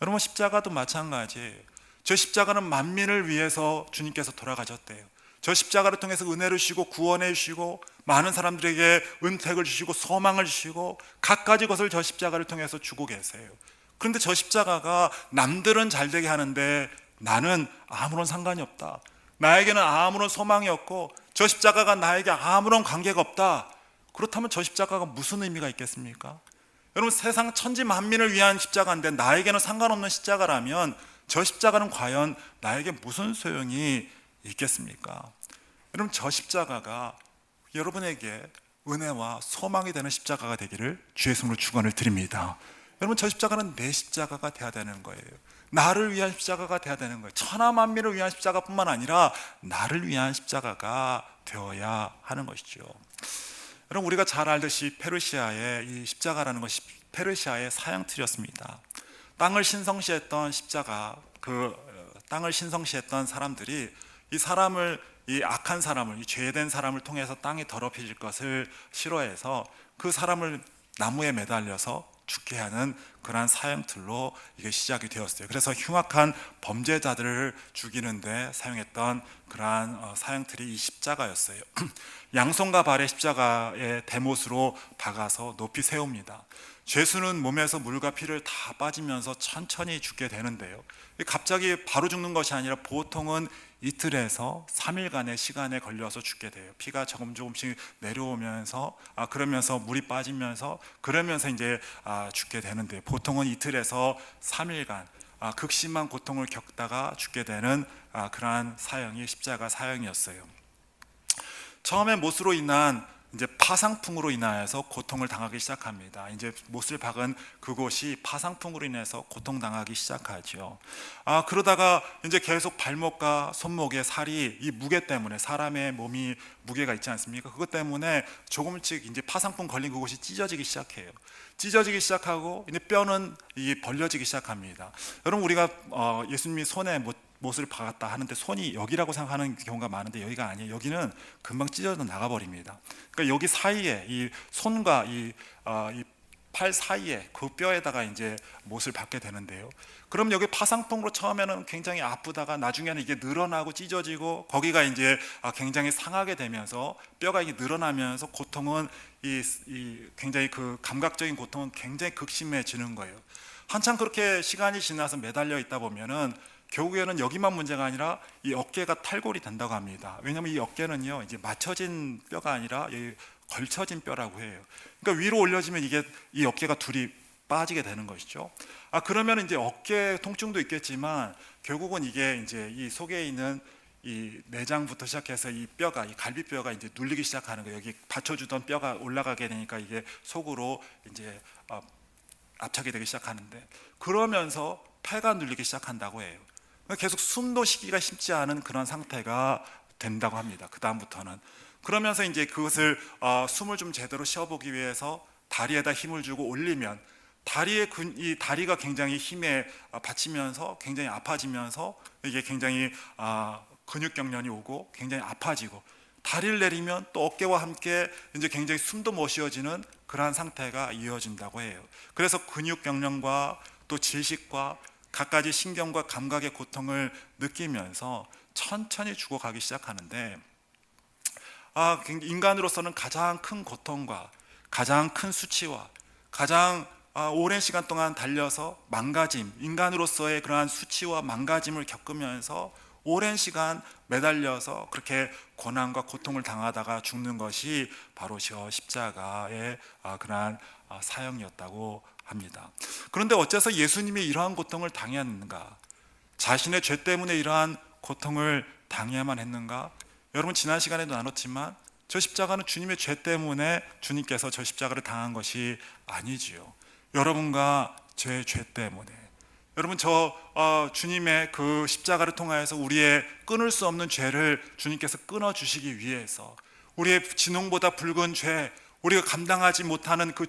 여러분 십자가도 마찬가지예요. 저 십자가는 만민을 위해서 주님께서 돌아가셨대요. 저 십자가를 통해서 은혜를 주시고 구원해 주시고 많은 사람들에게 은택을 주시고 소망을 주시고 갖가지 것을 저 십자가를 통해서 주고 계세요. 그런데 저 십자가가 남들은 잘 되게 하는데 나는 아무런 상관이 없다. 나에게는 아무런 소망이 없고 저 십자가가 나에게 아무런 관계가 없다. 그렇다면 저 십자가가 무슨 의미가 있겠습니까? 여러분 세상 천지 만민을 위한 십자가인데 나에게는 상관없는 십자가라면 저 십자가는 과연 나에게 무슨 소용이 있겠습니까? 여러분 저 십자가가 여러분에게 은혜와 소망이 되는 십자가가 되기를 주의 이름으로 축원을 드립니다. 여러분 저 십자가는 내 십자가가 돼야 되는 거예요. 나를 위한 십자가가 돼야 되는 거예요. 천하 만민을 위한 십자가뿐만 아니라 나를 위한 십자가가 되어야 하는 것이죠. 여러분 우리가 잘 알듯이 페르시아의 이 십자가라는 것이 페르시아의 사형틀이었습니다. 땅을 신성시했던 십자가, 땅을 신성시했던 사람들이 이 악한 사람을, 이 죄된 사람을 통해서 땅이 더럽혀질 것을 싫어해서 그 사람을 나무에 매달려서 죽게 하는 그러한 사형틀로 이게 시작이 되었어요. 그래서 흉악한 범죄자들을 죽이는데 사용했던 그러한 사형틀이 이 십자가였어요. 양손과 발에 십자가의 대못으로 박아서 높이 세웁니다. 죄수는 몸에서 물과 피를 다 빠지면서 천천히 죽게 되는데요, 갑자기 바로 죽는 것이 아니라 보통은 이틀에서 3일간의 시간에 걸려서 죽게 돼요. 피가 조금씩 내려오면서 그러면서 물이 빠지면서 그러면서 이제 죽게 되는데, 보통은 이틀에서 3일간 극심한 고통을 겪다가 죽게 되는 그러한 사형이 십자가 사형이었어요. 처음에 못으로 인한 이제 파상풍으로 인하여서 고통을 당하기 시작합니다. 이제 못을 박은 그곳이 파상풍으로 인해서 고통당하기 시작하죠. 그러다가 이제 계속 발목과 손목의 살이 이 무게 때문에, 사람의 몸이 무게가 있지 않습니까? 그것 때문에 조금씩 이제 파상풍 걸린 그곳이 찢어지기 시작해요. 찢어지기 시작하고 이제 뼈는 벌려지기 시작합니다. 여러분 우리가 예수님이 손에 못을 박았다 하는데 손이 여기라고 생각하는 경우가 많은데 여기가 아니에요. 여기는 금방 찢어져 나가버립니다. 그러니까 여기 사이에 이 손과 이 팔 사이에 그 뼈에다가 이제 못을 박게 되는데요. 그럼 여기 파상풍으로 처음에는 굉장히 아프다가 나중에는 이게 늘어나고 찢어지고 거기가 이제 굉장히 상하게 되면서 뼈가 이게 늘어나면서 고통은 굉장히 그 감각적인 고통은 굉장히 극심해지는 거예요. 한참 그렇게 시간이 지나서 매달려 있다 보면은 결국에는 여기만 문제가 아니라 이 어깨가 탈골이 된다고 합니다. 왜냐하면 이 어깨는요 이제 맞춰진 뼈가 아니라 걸쳐진 뼈라고 해요. 그러니까 위로 올려지면 이 어깨가 둘이 빠지게 되는 것이죠. 그러면 이제 어깨 통증도 있겠지만 결국은 이게 이제 이 속에 있는 이 내장부터 시작해서 이 뼈가, 이 갈비뼈가 이제 눌리기 시작하는 거예요. 여기 받쳐주던 뼈가 올라가게 되니까 이게 속으로 이제 압착이 되기 시작하는데, 그러면서 폐가 눌리기 시작한다고 해요. 계속 숨도 쉬기가 쉽지 않은 그런 상태가 된다고 합니다. 그 다음부터는 그러면서 이제 그것을 숨을 좀 제대로 쉬어보기 위해서 다리에다 힘을 주고 올리면 이 다리가 굉장히 힘에 받치면서 굉장히 아파지면서 이게 굉장히 근육경련이 오고 굉장히 아파지고, 다리를 내리면 또 어깨와 함께 이제 굉장히 숨도 못 쉬어지는 그러한 상태가 이어진다고 해요. 그래서 근육경련과 또 질식과 갖가지 신경과 감각의 고통을 느끼면서 천천히 죽어가기 시작하는데, 인간으로서는 가장 큰 고통과 가장 큰 수치와 가장 오랜 시간 동안 달려서 망가짐, 인간으로서의 그러한 수치와 망가짐을 겪으면서 오랜 시간 매달려서 그렇게 고난과 고통을 당하다가 죽는 것이 바로 저 십자가의 그러한 사형이었다고 합니다. 그런데 어째서 예수님이 이러한 고통을 당했는가? 자신의 죄 때문에 이러한 고통을 당해야만 했는가? 여러분 지난 시간에도 나눴지만 저 십자가는 주님의 죄 때문에 주님께서 저 십자가를 당한 것이 아니지요. 여러분과 제 죄 때문에. 여러분 주님의 그 십자가를 통하여서 우리의 끊을 수 없는 죄를 주님께서 끊어주시기 위해서, 우리의 진홍보다 붉은 죄, 우리가 감당하지 못하는 그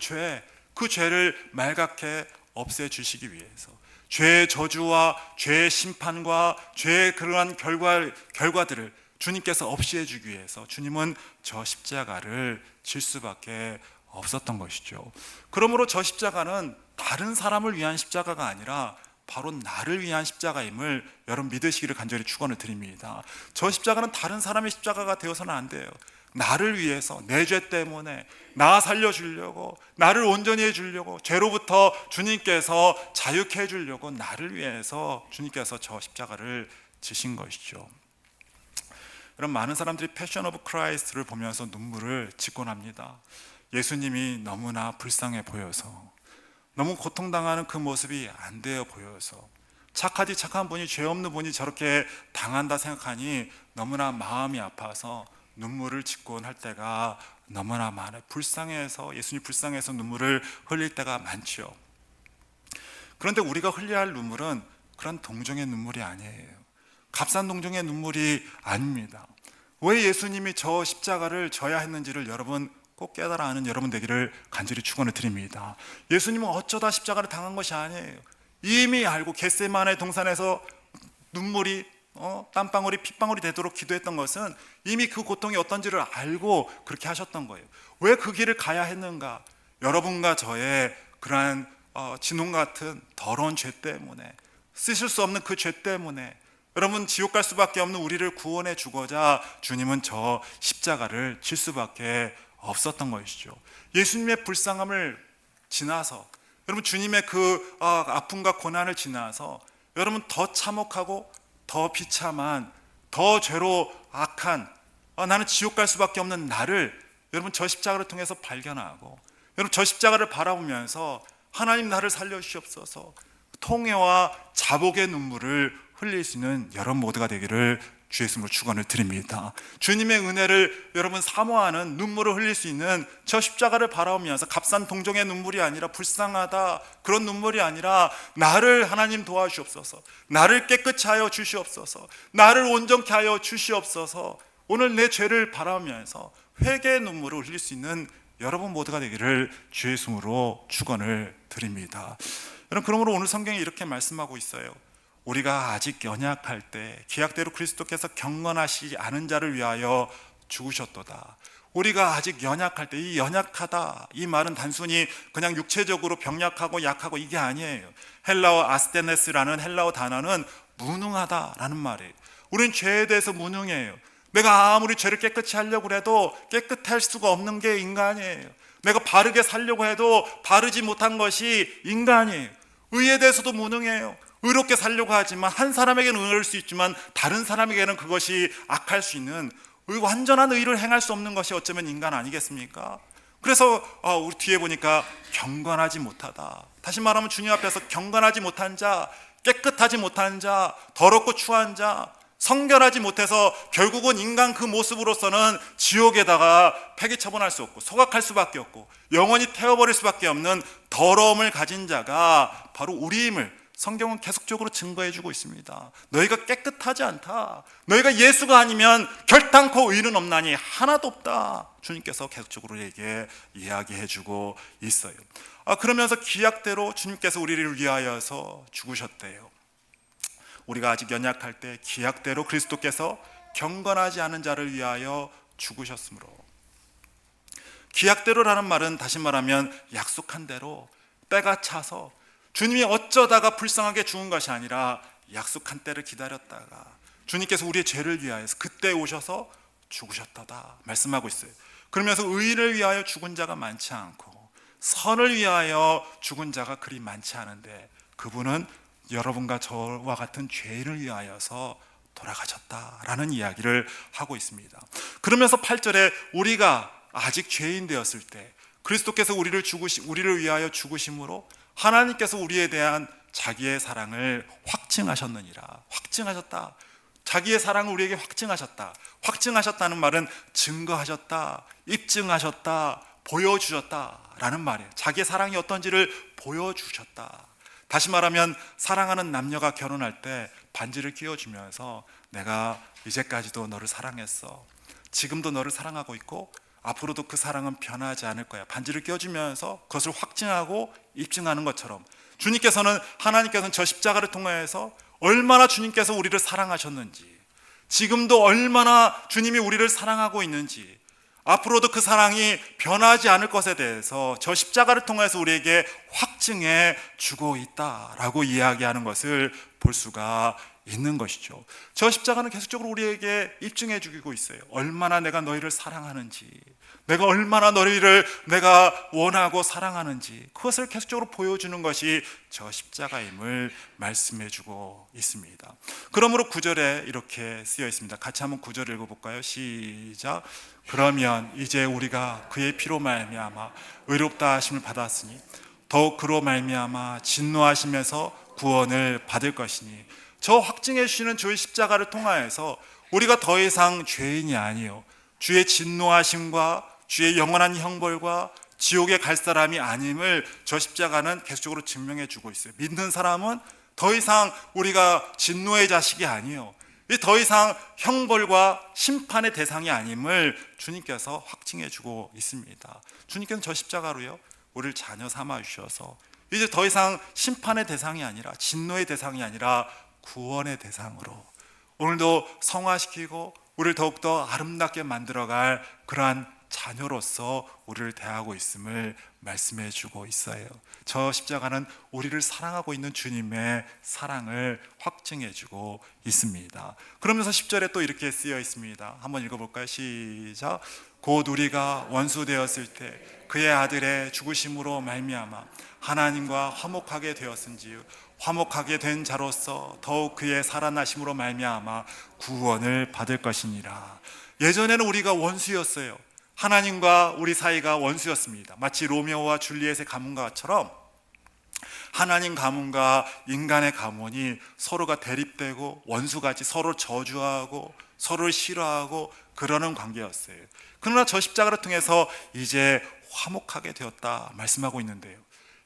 죄를 말갛게 없애주시기 위해서, 죄의 저주와 죄의 심판과 죄의 그러한 결과들을 주님께서 없이 해주기 위해서 주님은 저 십자가를 질 수밖에 없었던 것이죠. 그러므로 저 십자가는 다른 사람을 위한 십자가가 아니라 바로 나를 위한 십자가임을 여러분 믿으시기를 간절히 축원을 드립니다. 저 십자가는 다른 사람의 십자가가 되어서는 안 돼요. 나를 위해서, 내 죄 때문에 나 살려주려고, 나를 온전히 해주려고, 죄로부터 주님께서 자유케 해주려고 나를 위해서 주님께서 저 십자가를 지신 것이죠. 여러분, 많은 사람들이 패션 오브 크라이스트를 보면서 눈물을 짓곤 합니다. 예수님이 너무나 불쌍해 보여서, 너무 고통당하는 그 모습이 안 되어 보여서, 착하디 착한 분이, 죄 없는 분이 저렇게 당한다 생각하니 너무나 마음이 아파서 눈물을 짓곤 할 때가 너무나 많아요. 예수님 불쌍해서 눈물을 흘릴 때가 많죠. 그런데 우리가 흘려야 할 눈물은 그런 동정의 눈물이 아니에요. 값싼 동정의 눈물이 아닙니다. 왜 예수님이 저 십자가를 져야 했는지를 여러분 꼭 깨달아 아는 여러분 되기를 간절히 축원을 드립니다. 예수님은 어쩌다 십자가를 당한 것이 아니에요. 이미 알고 겟세마네 동산에서 눈물이 땀방울이 핏방울이 되도록 기도했던 것은 이미 그 고통이 어떤지를 알고 그렇게 하셨던 거예요. 왜 그 길을 가야 했는가? 여러분과 저의 그러한 진홍 같은 더러운 죄 때문에, 쓰실 수 없는 그 죄 때문에 여러분 지옥 갈 수밖에 없는 우리를 구원해 주고자 주님은 저 십자가를 질 수밖에 없었던 것이죠. 예수님의 불쌍함을 지나서, 여러분 주님의 그 아픔과 고난을 지나서 여러분 더 참혹하고 더 비참한, 더 죄로 악한, 나는 지옥 갈 수밖에 없는 나를 여러분 저 십자가를 통해서 발견하고, 여러분 저 십자가를 바라보면서 하나님 나를 살려주시옵소서, 통회와 자복의 눈물을 흘릴 수 있는 여러분 모두가 되기를 주의 이름으로 축원을 드립니다. 주님의 은혜를 여러분 사모하는 눈물을 흘릴 수 있는 저 십자가를 바라보면서 값싼 동정의 눈물이 아니라 불쌍하다 그런 눈물이 아니라 나를 하나님 도와주시옵소서, 나를 깨끗이 하여 주시옵소서, 나를 온전케 하여 주시옵소서, 오늘 내 죄를 바라보면서 회개의 눈물을 흘릴 수 있는 여러분 모두가 되기를 주의 이름으로 축원을 드립니다. 여러분, 그러므로 오늘 성경이 이렇게 말씀하고 있어요. 우리가 아직 연약할 때 기약대로 그리스도께서 경건하시지 않은 자를 위하여 죽으셨도다. 우리가 아직 연약할 때, 이 연약하다 이 말은 단순히 그냥 육체적으로 병약하고 약하고 이게 아니에요. 헬라어 아스테네스라는 헬라어 단어는 무능하다라는 말이에요. 우리는 죄에 대해서 무능해요. 내가 아무리 죄를 깨끗이 하려고 해도 깨끗할 수가 없는 게 인간이에요. 내가 바르게 살려고 해도 바르지 못한 것이 인간이에요. 의에 대해서도 무능해요. 의롭게 살려고 하지만 한 사람에게는 의로울 수 있지만 다른 사람에게는 그것이 악할 수 있는, 완전한 의를 행할 수 없는 것이 어쩌면 인간 아니겠습니까? 그래서 우리 뒤에 보니까 경건하지 못하다. 다시 말하면 주님 앞에서 경건하지 못한 자, 깨끗하지 못한 자, 더럽고 추한 자, 성결하지 못해서 결국은 인간 그 모습으로서는 지옥에다가 폐기 처분할 수 없고 소각할 수밖에 없고 영원히 태워버릴 수밖에 없는 더러움을 가진 자가 바로 우리임을 성경은 계속적으로 증거해주고 있습니다. 너희가 깨끗하지 않다, 너희가 예수가 아니면 결단코 의는 없나니 하나도 없다, 주님께서 계속적으로 우리에게 이야기해주고 있어요. 그러면서 기약대로 주님께서 우리를 위하여서 죽으셨대요. 우리가 아직 연약할 때 기약대로 그리스도께서 경건하지 않은 자를 위하여 죽으셨으므로. 기약대로라는 말은 다시 말하면 약속한 대로 때가 차서 주님이 어쩌다가 불쌍하게 죽은 것이 아니라 약속한 때를 기다렸다가 주님께서 우리의 죄를 위하여서 그때 오셔서 죽으셨다다 말씀하고 있어요. 그러면서 의를 위하여 죽은 자가 많지 않고 선을 위하여 죽은 자가 그리 많지 않은데 그분은 여러분과 저와 같은 죄인을 위하여서 돌아가셨다라는 이야기를 하고 있습니다. 그러면서 8절에 우리가 아직 죄인 되었을 때 그리스도께서 우리를 위하여 죽으심으로 하나님께서 우리에 대한 자기의 사랑을 확증하셨느니라. 확증하셨다. 자기의 사랑을 우리에게 확증하셨다. 확증하셨다는 말은 증거하셨다, 입증하셨다, 보여주셨다라는 말이에요. 자기의 사랑이 어떤지를 보여주셨다. 다시 말하면 사랑하는 남녀가 결혼할 때 반지를 끼워주면서 내가 이제까지도 너를 사랑했어, 지금도 너를 사랑하고 있고 앞으로도 그 사랑은 변하지 않을 거야, 반지를 끼워주면서 그것을 확증하고 입증하는 것처럼 하나님께서는 저 십자가를 통하여서 얼마나 주님께서 우리를 사랑하셨는지, 지금도 얼마나 주님이 우리를 사랑하고 있는지, 앞으로도 그 사랑이 변하지 않을 것에 대해서 저 십자가를 통해서 우리에게 확증해 주고 있다라고 이야기하는 것을 볼 수가 있는 것이죠. 저 십자가는 계속적으로 우리에게 입증해 주고 있어요. 얼마나 내가 너희를 사랑하는지, 내가 얼마나 너희를 내가 원하고 사랑하는지, 그것을 계속적으로 보여주는 것이 저 십자가임을 말씀해 주고 있습니다. 그러므로 9절에 이렇게 쓰여 있습니다. 같이 한번 9절 읽어볼까요? 시작. 그러면 이제 우리가 그의 피로 말미암아 의롭다 하심을 받았으니 더욱 그로 말미암아 진노하심에서 구원을 받을 것이니, 저 확증해 주시는 주의 십자가를 통하여서 우리가 더 이상 죄인이 아니요 주의 진노하심과 주의 영원한 형벌과 지옥에 갈 사람이 아님을 저 십자가는 계속적으로 증명해 주고 있어요. 믿는 사람은 더 이상 우리가 진노의 자식이 아니요, 더 이상 형벌과 심판의 대상이 아님을 주님께서 확증해 주고 있습니다. 주님께서는 저 십자가로요 우리를 자녀 삼아 주셔서 이제 더 이상 심판의 대상이 아니라, 진노의 대상이 아니라 구원의 대상으로 오늘도 성화시키고 우리를 더욱더 아름답게 만들어갈 그러한 자녀로서 우리를 대하고 있음을 말씀해 주고 있어요. 저 십자가는 우리를 사랑하고 있는 주님의 사랑을 확증해 주고 있습니다. 그러면서 10절에 또 이렇게 쓰여 있습니다. 한번 읽어볼까요? 시작. 곧 우리가 원수 되었을 때 그의 아들의 죽으심으로 말미암아 하나님과 화목하게 되었은지 화목하게 된 자로서 더욱 그의 살아나심으로 말미암아 구원을 받을 것이니라. 예전에는 우리가 원수였어요. 하나님과 우리 사이가 원수였습니다. 마치 로미오와 줄리엣의 가문과처럼 하나님 가문과 인간의 가문이 서로가 대립되고 원수같이 서로 저주하고 서로를 싫어하고 그러는 관계였어요. 그러나 저 십자가를 통해서 이제 화목하게 되었다 말씀하고 있는데요,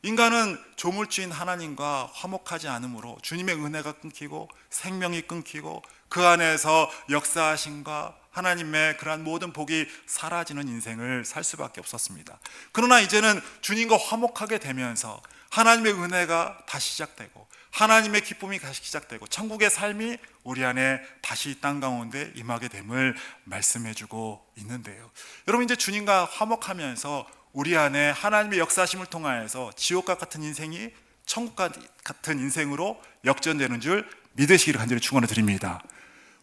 인간은 조물주인 하나님과 화목하지 않으므로 주님의 은혜가 끊기고 생명이 끊기고 그 안에서 역사하심과 하나님의 그러한 모든 복이 사라지는 인생을 살 수밖에 없었습니다. 그러나 이제는 주님과 화목하게 되면서 하나님의 은혜가 다시 시작되고 하나님의 기쁨이 다시 시작되고 천국의 삶이 우리 안에 다시 이 땅 가운데 임하게 됨을 말씀해주고 있는데요, 여러분 이제 주님과 화목하면서 우리 안에 하나님의 역사심을 통하여서 지옥과 같은 인생이 천국과 같은 인생으로 역전되는 줄 믿으시기를 간절히 축원을 드립니다.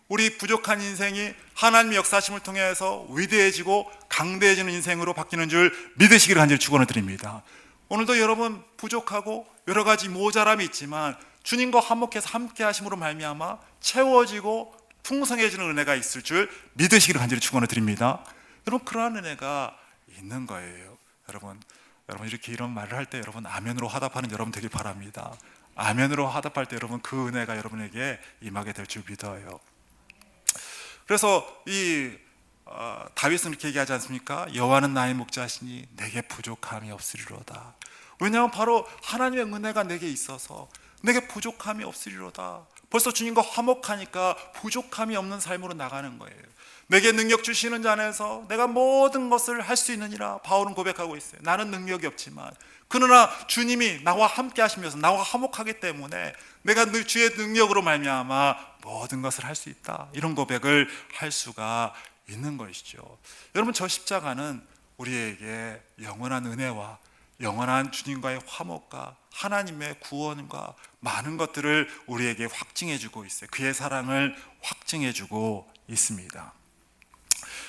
우리 부족한 인생이 하나님의 역사심을 통해서 위대해지고 강대해지는 인생으로 바뀌는 줄 믿으시기를 간절히 축원을 드립니다. 오늘도 여러분 부족하고 여러 가지 모자람이 있지만 주님과 화목해서 함께 하심으로 말미암아 채워지고 풍성해지는 은혜가 있을 줄 믿으시기를 간절히 축원을 드립니다. 여러분 그러한 은혜가 있는 거예요. 여러분 이렇게 이런 말을 할 때 여러분 아멘으로 화답하는 여러분 되길 바랍니다. 아멘으로 화답할 때 여러분 그 은혜가 여러분에게 임하게 될 줄 믿어요. 그래서 다윗은 이렇게 얘기하지 않습니까? 여호와는 나의 목자시니 내게 부족함이 없으리로다. 왜냐하면 바로 하나님의 은혜가 내게 있어서 내게 부족함이 없으리로다. 벌써 주님과 화목하니까 부족함이 없는 삶으로 나가는 거예요. 내게 능력 주시는 자 안에서 내가 모든 것을 할 수 있느니라 바울은 고백하고 있어요. 나는 능력이 없지만 그러나 주님이 나와 함께 하시면서 나와 화목하기 때문에 내가 주의 능력으로 말미암아 모든 것을 할 수 있다, 이런 고백을 할 수가 있는 것이죠. 여러분 저 십자가는 우리에게 영원한 은혜와 영원한 주님과의 화목과 하나님의 구원과 많은 것들을 우리에게 확증해 주고 있어요. 그의 사랑을 확증해 주고 있습니다.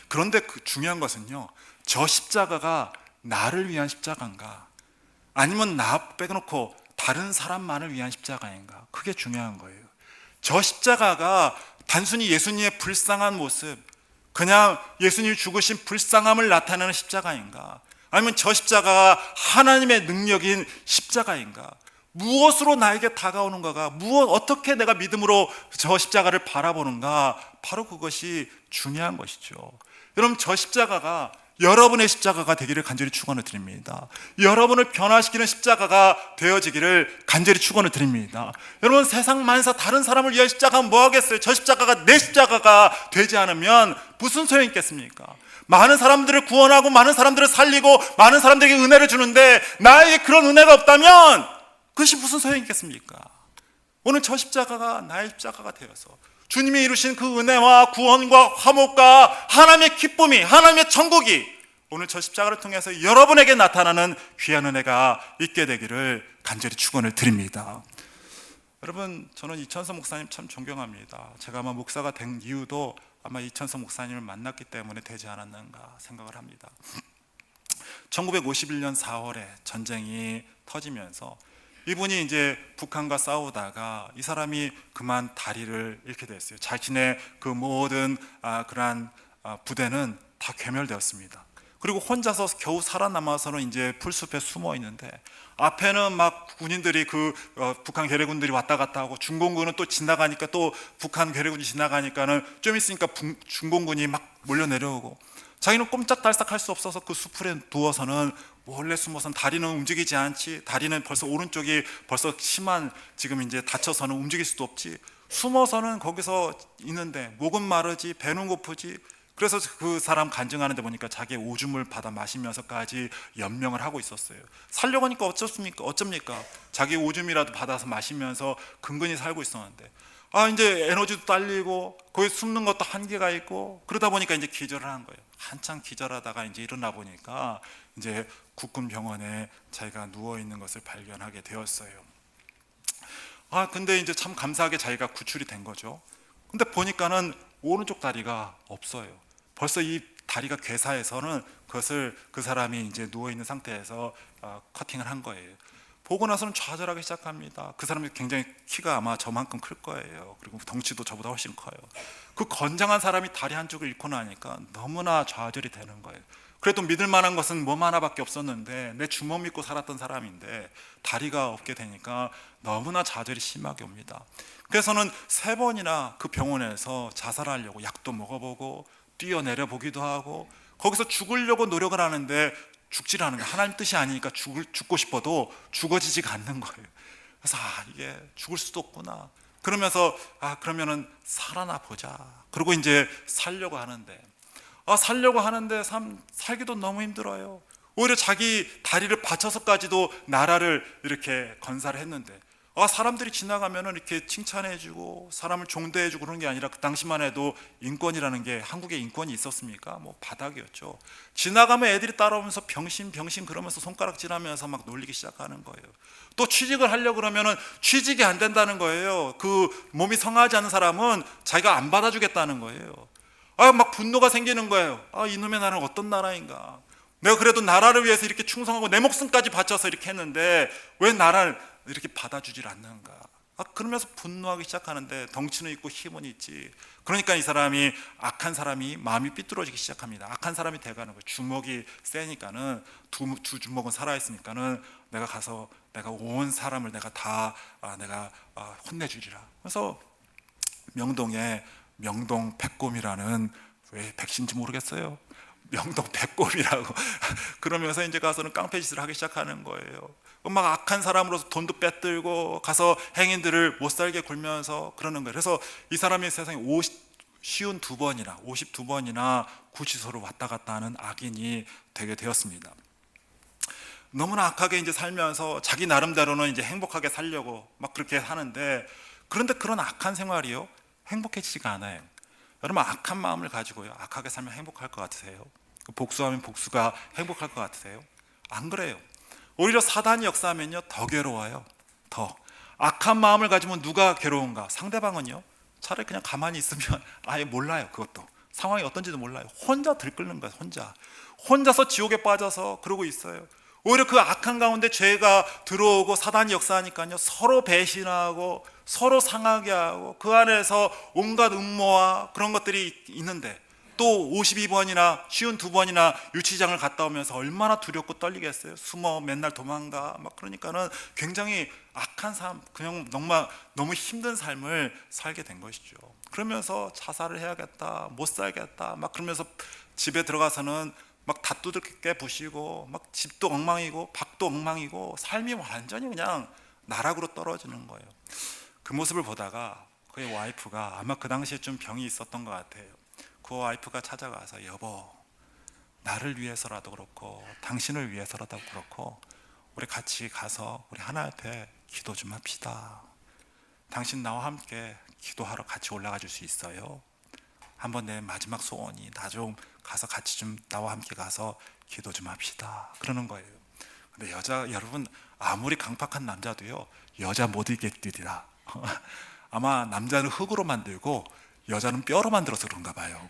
그런데 그 중요한 것은요, 저 십자가가 나를 위한 십자가인가 아니면 나 빼놓고 다른 사람만을 위한 십자가인가, 그게 중요한 거예요. 저 십자가가 단순히 예수님의 불쌍한 모습, 그냥 예수님이 죽으신 불쌍함을 나타내는 십자가인가, 아니면 저 십자가가 하나님의 능력인 십자가인가, 무엇으로 나에게 다가오는가가, 어떻게 내가 믿음으로 저 십자가를 바라보는가, 바로 그것이 중요한 것이죠. 여러분, 저 십자가가 여러분의 십자가가 되기를 간절히 축원을 드립니다. 여러분을 변화시키는 십자가가 되어지기를 간절히 축원을 드립니다. 여러분, 세상 만사 다른 사람을 위한 십자가는 뭐 하겠어요? 저 십자가가 내 십자가가 되지 않으면 무슨 소용이 있겠습니까? 많은 사람들을 구원하고 많은 사람들을 살리고 많은 사람들에게 은혜를 주는데 나에게 그런 은혜가 없다면 그것이 무슨 소용이 있겠습니까? 오늘 저 십자가가 나의 십자가가 되어서 주님이 이루신 그 은혜와 구원과 화목과 하나님의 기쁨이, 하나님의 천국이 오늘 저 십자가를 통해서 여러분에게 나타나는 귀한 은혜가 있게 되기를 간절히 축원을 드립니다. 여러분, 저는 이천서 목사님 참 존경합니다. 제가 아마 목사가 된 이유도 아마 이천서 목사님을 만났기 때문에 되지 않았는가 생각을 합니다. 1951년 4월에 전쟁이 터지면서 이분이 이제 북한과 싸우다가 이 사람이 그만 다리를 잃게 됐어요. 자신의 그 모든 그러한 부대는 다 괴멸되었습니다. 그리고 혼자서 겨우 살아남아서는 이제 풀숲에 숨어 있는데 앞에는 막 군인들이 북한 괴뢰군들이 왔다 갔다 하고 중공군은 또 지나가니까 또 북한 괴뢰군이 지나가니까는 좀 있으니까 중공군이 막 몰려 내려오고 자기는 꼼짝달싹 할 수 없어서 그 수풀에 누워서는 몰래 숨어선 다리는 움직이지 않지. 다리는 벌써 오른쪽이 벌써 심한 지금 이제 다쳐서는 움직일 수도 없지. 숨어서는 거기서 있는데 목은 마르지, 배는 고프지. 그래서 그 사람 간증하는데 보니까 자기의 오줌을 받아 마시면서까지 연명을 하고 있었어요. 살려고 하니까 어쩝니까? 자기 오줌이라도 받아서 마시면서 근근히 살고 있었는데 이제 에너지도 딸리고 거기 숨는 것도 한계가 있고 그러다 보니까 이제 기절을 한 거예요. 한참 기절하다가 이제 일어나 보니까 이제 국군 병원에 자기가 누워 있는 것을 발견하게 되었어요. 근데 이제 참 감사하게 자기가 구출이 된 거죠. 근데 보니까는 오른쪽 다리가 없어요. 벌써 이 다리가 괴사해서는 그것을 그 사람이 이제 누워 있는 상태에서 커팅을 한 거예요. 보고 나서는 좌절하기 시작합니다. 그 사람이 굉장히 키가 아마 저만큼 클 거예요. 그리고 덩치도 저보다 훨씬 커요. 그 건장한 사람이 다리 한쪽을 잃고 나니까 너무나 좌절이 되는 거예요. 그래도 믿을 만한 것은 몸 하나밖에 없었는데 내 주먹 믿고 살았던 사람인데 다리가 없게 되니까 너무나 좌절이 심하게 옵니다. 그래서는 3번이나 그 병원에서 자살하려고 약도 먹어보고 뛰어내려 보기도 하고 거기서 죽으려고 노력을 하는데 죽질 않은 거예요. 하나님 뜻이 아니니까 죽고 싶어도 죽어지지가 않는 거예요. 그래서 이게 죽을 수도 없구나. 그러면서 그러면은 살아나 보자. 그리고 이제 살려고 하는데 살기도 너무 힘들어요. 오히려 자기 다리를 바쳐서까지도 나라를 이렇게 건사를 했는데 사람들이 지나가면은 이렇게 칭찬해주고 사람을 종대해주고 그런 게 아니라 그 당시만 해도 인권이라는 게 한국에 인권이 있었습니까? 뭐 바닥이었죠. 지나가면 애들이 따라오면서 병신 그러면서 손가락질하면서 막 놀리기 시작하는 거예요. 또 취직을 하려고 그러면은 취직이 안 된다는 거예요. 그 몸이 성하지 않은 사람은 자기가 안 받아주겠다는 거예요. 막 분노가 생기는 거예요. 이놈의 나라는 어떤 나라인가? 내가 그래도 나라를 위해서 이렇게 충성하고 내 목숨까지 바쳐서 이렇게 했는데 왜 나라를 이렇게 받아주질 않는가? 그러면서 분노하기 시작하는데 덩치는 있고 힘은 있지. 그러니까 이 사람이 악한 사람이 마음이 삐뚤어지기 시작합니다. 악한 사람이 돼가는 거예요. 주먹이 세니까는 두 주먹은 살아있으니까는 내가 가서 내가 온 사람을 내가 다 내가 혼내주리라. 그래서 명동에 명동 백곰이라는 왜 백신지 모르겠어요. 명동 백곰이라고 그러면서 이제 가서는 깡패짓을 하기 시작하는 거예요. 막 악한 사람으로서 돈도 빼들고 가서 행인들을 못 살게 굴면서 그러는 거예요. 그래서 이 사람이 세상에 52번이나 구치소로 왔다 갔다 하는 악인이 되게 되었습니다. 너무나 악하게 이제 살면서 자기 나름대로는 이제 행복하게 살려고 막 그렇게 하는데 그런데 그런 악한 생활이요 행복해지지가 않아요. 여러분 악한 마음을 가지고요 악하게 살면 행복할 것 같으세요? 복수하면 복수가 행복할 것 같으세요? 안 그래요. 오히려 사단이 역사하면요 더 괴로워요. 더 악한 마음을 가지면 누가 괴로운가? 상대방은요 차라리 그냥 가만히 있으면 아예 몰라요. 그것도 상황이 어떤지도 몰라요. 혼자 들끓는 거예요. 혼자서 지옥에 빠져서 그러고 있어요. 오히려 그 악한 가운데 죄가 들어오고 사단이 역사하니까요 서로 배신하고 서로 상하게 하고 그 안에서 온갖 음모와 그런 것들이 있는데 또 52번이나 52번이나 유치장을 갔다 오면서 얼마나 두렵고 떨리겠어요. 숨어 맨날 도망가 막. 그러니까는 굉장히 악한 삶, 그냥 너무 힘든 삶을 살게 된 것이죠. 그러면서 자살을 해야겠다, 못 살겠다 막 그러면서 집에 들어가서는 막 다 두들겨 부시고 막 집도 엉망이고 밥도 엉망이고 삶이 완전히 그냥 나락으로 떨어지는 거예요. 그 모습을 보다가 그의 와이프가, 아마 그 당시에 좀 병이 있었던 것 같아요. 그 와이프가 찾아가서, 여보, 나를 위해서라도 그렇고 당신을 위해서라도 그렇고 우리 같이 가서 우리 하나님 앞에 기도 좀 합시다. 당신 나와 함께 기도하러 같이 올라가 줄 수 있어요? 한번 내 마지막 소원이 나 좀 가서 같이 좀 나와 함께 가서 기도 좀 합시다. 그러는 거예요. 근데 여러분, 아무리 강팍한 남자도요, 여자 못 이기겠으리라. 아마 남자는 흙으로 만들고 여자는 뼈로 만들어서 그런가 봐요.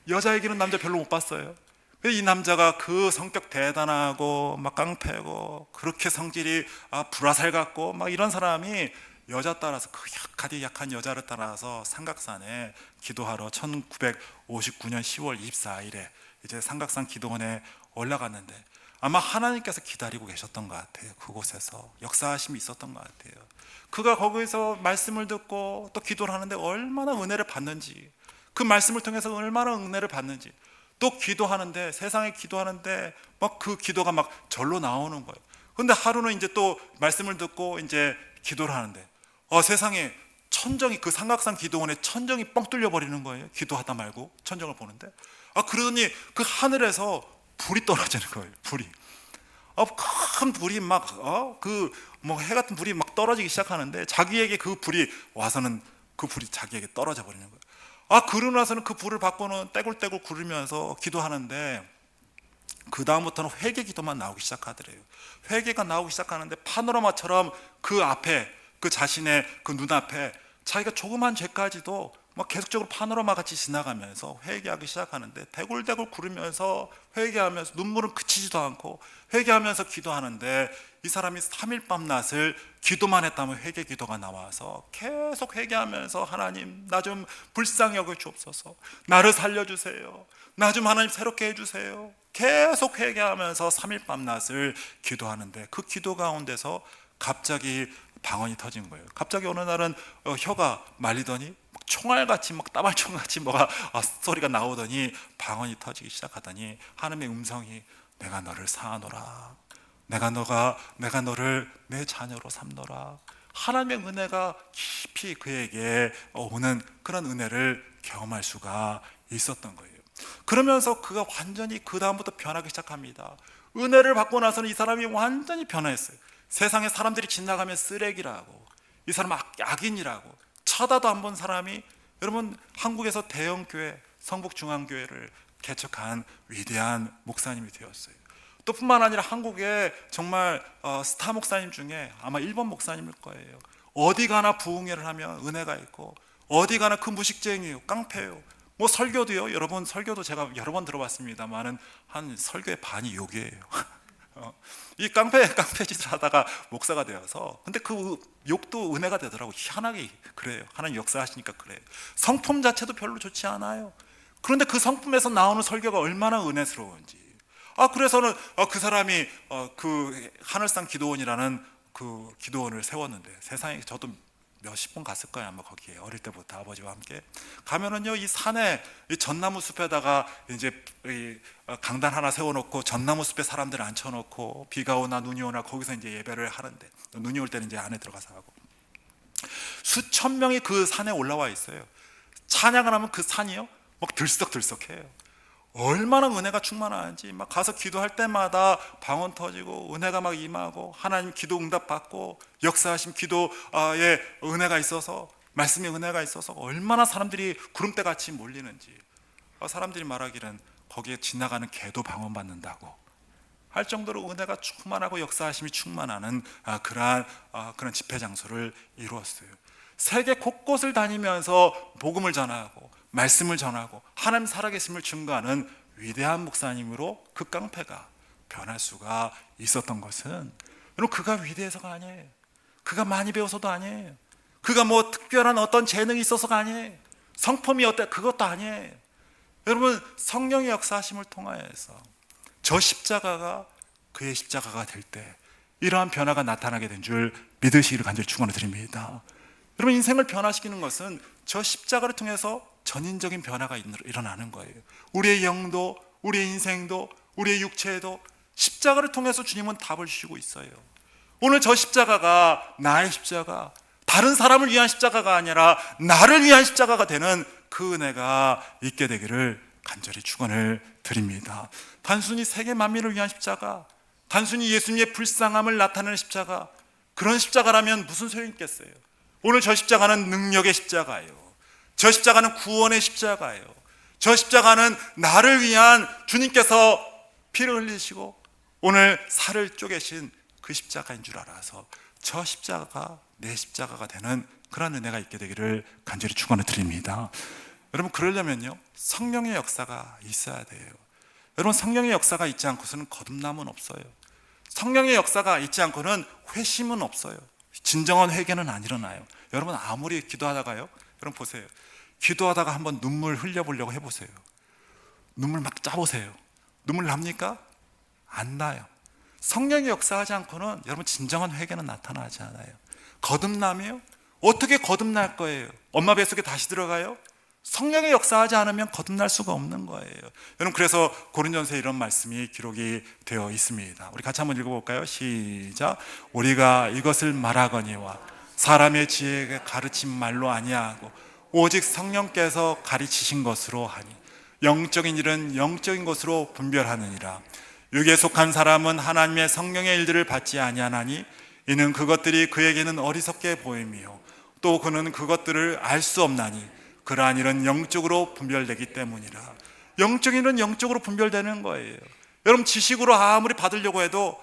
여자 이기는 남자 별로 못 봤어요. 이 남자가 그 성격 대단하고 막 깡패고 그렇게 성질이 불화살 같고 막 이런 사람이 여자 따라서, 그 약한 여자를 따라서 삼각산에 기도하러 1959년 10월 24일에 이제 삼각산 기도원에 올라갔는데, 아마 하나님께서 기다리고 계셨던 것 같아요. 그곳에서 역사하심이 있었던 것 같아요. 그가 거기서 말씀을 듣고 또 기도를 하는데 얼마나 은혜를 받는지, 그 말씀을 통해서 얼마나 은혜를 받는지, 또 기도하는데, 세상에 기도하는데 막 그 기도가 막 절로 나오는 거예요. 근데 하루는 이제 또 말씀을 듣고 이제 기도를 하는데 세상에 천정이, 그 삼각산 기도원에 천정이 뻥 뚫려 버리는 거예요. 기도하다 말고 천정을 보는데 그러더니 그 하늘에서 불이 떨어지는 거예요. 불이 큰 불이 막 해 같은 불이 막 떨어지기 시작하는데, 자기에게 그 불이 와서는 그 불이 자기에게 떨어져 버리는 거예요. 그러고 나서는 그 불을 받고는 떼굴떼굴 구르면서 기도하는데, 그 다음부터는 회개 기도만 나오기 시작하더래요. 회개가 나오기 시작하는데 파노라마처럼 그 앞에, 그 자신의 그 눈앞에 자기가 조그만 죄까지도 막 계속적으로 파노라마 같이 지나가면서 회개하기 시작하는데, 대굴대굴 구르면서 회개하면서 눈물은 그치지도 않고 회개하면서 기도하는데, 이 사람이 3일 밤낮을 기도만 했다면 회개 기도가 나와서 계속 회개하면서, 하나님 나 좀 불쌍히 여겨 주옵소서, 나를 살려주세요, 나 좀 하나님 새롭게 해주세요, 계속 회개하면서 3일 밤낮을 기도하는데, 그 기도 가운데서 갑자기 방언이 터진 거예요. 갑자기 어느 날은 혀가 말리더니 총알같이 막 따발총같이 뭐가 소리가 나오더니 방언이 터지기 시작하더니 하나님의 음성이, 내가 너를 사하노라, 내가 너를 내 자녀로 삼노라. 하나님의 은혜가 깊이 그에게 오는 그런 은혜를 경험할 수가 있었던 거예요. 그러면서 그가 완전히 그 다음부터 변하기 시작합니다. 은혜를 받고 나서는 이 사람이 완전히 변화했어요. 세상에 사람들이 지나가면 쓰레기라고, 이 사람은 악인이라고 쳐다도 안 본 사람이, 여러분, 한국에서 대형교회 성북중앙교회를 개척한 위대한 목사님이 되었어요. 또 뿐만 아니라 한국에 정말 스타 목사님 중에 아마 1번 목사님일 거예요. 어디 가나 부흥회를 하면 은혜가 있고, 어디 가나 그 무식쟁이에요, 깡패예요. 뭐 설교도요, 여러분, 설교도 제가 여러 번 들어봤습니다만은 한 설교의 반이 욕이에요. 이 깡패짓을 하다가 목사가 되어서, 근데 그 욕도 은혜가 되더라고. 희한하게 그래요. 하나님 역사하시니까 그래요. 성품 자체도 별로 좋지 않아요. 그런데 그 성품에서 나오는 설교가 얼마나 은혜스러운지. 그래서는 그 사람이 그 하늘산 기도원이라는 그 기도원을 세웠는데, 세상에 저도 몇십 번 갔을 거예요, 아마. 거기에 어릴 때부터 아버지와 함께 가면은요, 이 산에 이 전나무 숲에다가 이제 이 강단 하나 세워놓고 전나무 숲에 사람들 앉혀놓고, 비가 오나 눈이 오나 거기서 이제 예배를 하는데, 눈이 올 때는 이제 안에 들어가서 하고, 수천 명이 그 산에 올라와 있어요. 찬양을 하면 그 산이요 막 들썩들썩해요. 얼마나 은혜가 충만한지. 막 가서 기도할 때마다 방언 터지고 은혜가 막 임하고, 하나님 기도 응답 받고, 역사하심 기도에 은혜가 있어서, 말씀에 은혜가 있어서 얼마나 사람들이 구름대 같이 몰리는지. 사람들이 말하기는 거기에 지나가는 개도 방언 받는다고 할 정도로 은혜가 충만하고 역사하심이 충만하는 그런 집회 장소를 이루었어요. 세계 곳곳을 다니면서 복음을 전하고 말씀을 전하고 하나님 살아계심을 증거하는 위대한 목사님으로 그 깡패가 변할 수가 있었던 것은, 여러분, 그가 위대해서가 아니에요. 그가 많이 배워서도 아니에요. 그가 뭐 특별한 어떤 재능이 있어서가 아니에요. 성품이 어때, 그것도 아니에요. 여러분, 성령의 역사하심을 통하여서 저 십자가가 그의 십자가가 될 때 이러한 변화가 나타나게 된 줄 믿으시기를 간절히 축원을 드립니다. 여러분, 인생을 변화시키는 것은 저 십자가를 통해서 전인적인 변화가 일어나는 거예요. 우리의 영도, 우리의 인생도, 우리의 육체도 십자가를 통해서 주님은 답을 주시고 있어요. 오늘 저 십자가가 나의 십자가, 다른 사람을 위한 십자가가 아니라 나를 위한 십자가가 되는 그 은혜가 있게 되기를 간절히 축원을 드립니다. 단순히 세계 만민을 위한 십자가, 단순히 예수님의 불쌍함을 나타내는 십자가, 그런 십자가라면 무슨 소용이 있겠어요? 오늘 저 십자가는 능력의 십자가예요. 저 십자가는 구원의 십자가예요. 저 십자가는 나를 위한 주님께서 피를 흘리시고 오늘 살을 쪼개신 그 십자가인 줄 알아서 저 십자가가 내 십자가가 되는 그런 은혜가 있게 되기를 간절히 축원을 드립니다. 여러분, 그러려면요, 성령의 역사가 있어야 돼요. 여러분, 성령의 역사가 있지 않고서는 거듭남은 없어요. 성령의 역사가 있지 않고는 회심은 없어요. 진정한 회개는 안 일어나요. 여러분, 아무리 기도하다가요, 여러분 보세요, 기도하다가 한번 눈물 흘려보려고 해보세요. 눈물 막 짜보세요. 눈물 납니까? 안 나요. 성령의 역사하지 않고는 여러분 진정한 회개는 나타나지 않아요. 거듭남이요? 어떻게 거듭날 거예요? 엄마 뱃속에 다시 들어가요? 성령의 역사하지 않으면 거듭날 수가 없는 거예요. 여러분, 그래서 고린도전서에 이런 말씀이 기록이 되어 있습니다. 우리 같이 한번 읽어볼까요? 시작. 우리가 이것을 말하거니와 사람의 지혜에 가르친 말로 아니하고 오직 성령께서 가르치신 것으로 하니 영적인 일은 영적인 것으로 분별하느니라. 육에 속한 사람은 하나님의 성령의 일들을 받지 아니하나니 이는 그것들이 그에게는 어리석게 보임이요 또 그는 그것들을 알 수 없나니 그러한 일은 영적으로 분별되기 때문이라. 영적인 일은 영적으로 분별되는 거예요. 여러분, 지식으로 아무리 받으려고 해도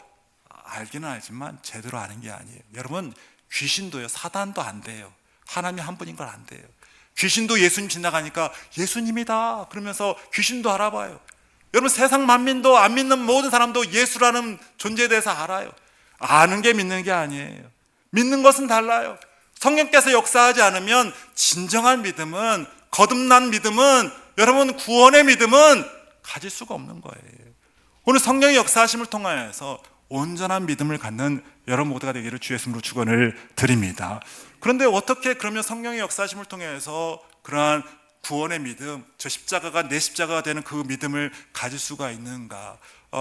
알기는 알지만 제대로 아는 게 아니에요. 여러분, 귀신도요, 사단도 안 돼요. 하나님이 한 분인 걸 안 돼요. 귀신도 예수님 지나가니까 예수님이다 그러면서 귀신도 알아봐요. 여러분, 세상 만민도 안 믿는 모든 사람도 예수라는 존재에 대해서 알아요. 아는 게 믿는 게 아니에요. 믿는 것은 달라요. 성령께서 역사하지 않으면 진정한 믿음은, 거듭난 믿음은, 여러분 구원의 믿음은 가질 수가 없는 거예요. 오늘 성령의 역사하심을 통하여서 온전한 믿음을 갖는 여러분 모두가 되기를 주 예수님으로 축원을 드립니다. 그런데 어떻게 그러면 성령의 역사하심을 통해서 그러한 구원의 믿음, 저 십자가가 내 십자가가 되는 그 믿음을 가질 수가 있는가?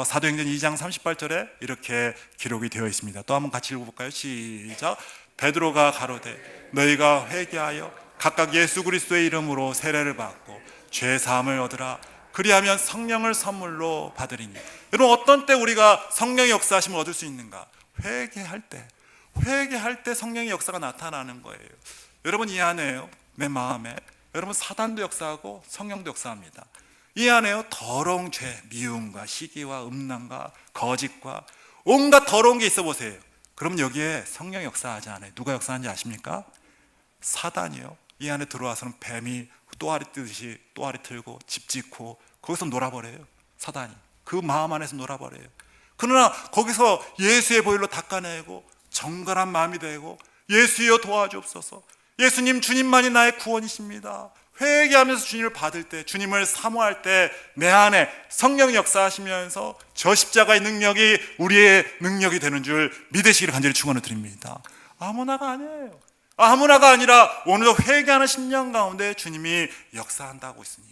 사도행전 2장 38절에 이렇게 기록이 되어 있습니다. 또 한번 같이 읽어볼까요? 시작. 베드로가 가로되 너희가 회개하여 각각 예수 그리스도의 이름으로 세례를 받고 죄 사함을 얻으라. 그리하면 성령을 선물로 받으리니. 여러분, 어떤 때 우리가 성령의 역사하심을 얻을 수 있는가? 회개할 때 성령의 역사가 나타나는 거예요. 여러분, 이 안에요, 내 마음에 여러분 사단도 역사하고 성령도 역사합니다. 이 안에요, 더러운 죄, 미움과 시기와 음란과 거짓과 온갖 더러운 게 있어 보세요. 그럼 여기에 성령 역사하지 않아요. 누가 역사하는지 아십니까? 사단이요. 이 안에 들어와서는 뱀이 또아리 뜨듯이 또아리 틀고 집 짓고 거기서 놀아버려요. 사단이 그 마음 안에서 놀아버려요. 그러나 거기서 예수의 보혈로 닦아내고 정결한 마음이 되고 예수여 도와주옵소서, 예수님 주님만이 나의 구원이십니다, 회개하면서 주님을 받을 때, 주님을 사모할 때 내 안에 성령이 역사하시면서 저 십자가의 능력이 우리의 능력이 되는 줄 믿으시기를 간절히 축원을 드립니다. 아무나가 아니에요. 아무나가 아니라 오늘도 회개하는 심령 가운데 주님이 역사한다고 있으니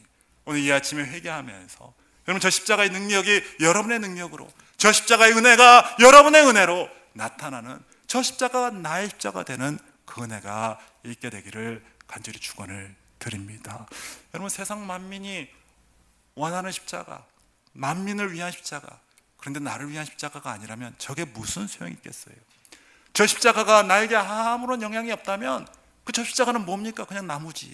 오늘 이 아침에 회개하면서 여러분 저 십자가의 능력이 여러분의 능력으로, 저 십자가의 은혜가 여러분의 은혜로 나타나는, 저 십자가가 나의 십자가 되는 그 은혜가 있게 되기를 간절히 축원을 드립니다. 여러분, 세상 만민이 원하는 십자가, 만민을 위한 십자가, 그런데 나를 위한 십자가가 아니라면 저게 무슨 소용이 있겠어요? 저 십자가가 나에게 아무런 영향이 없다면 그 저 십자가는 뭡니까? 그냥 나무지.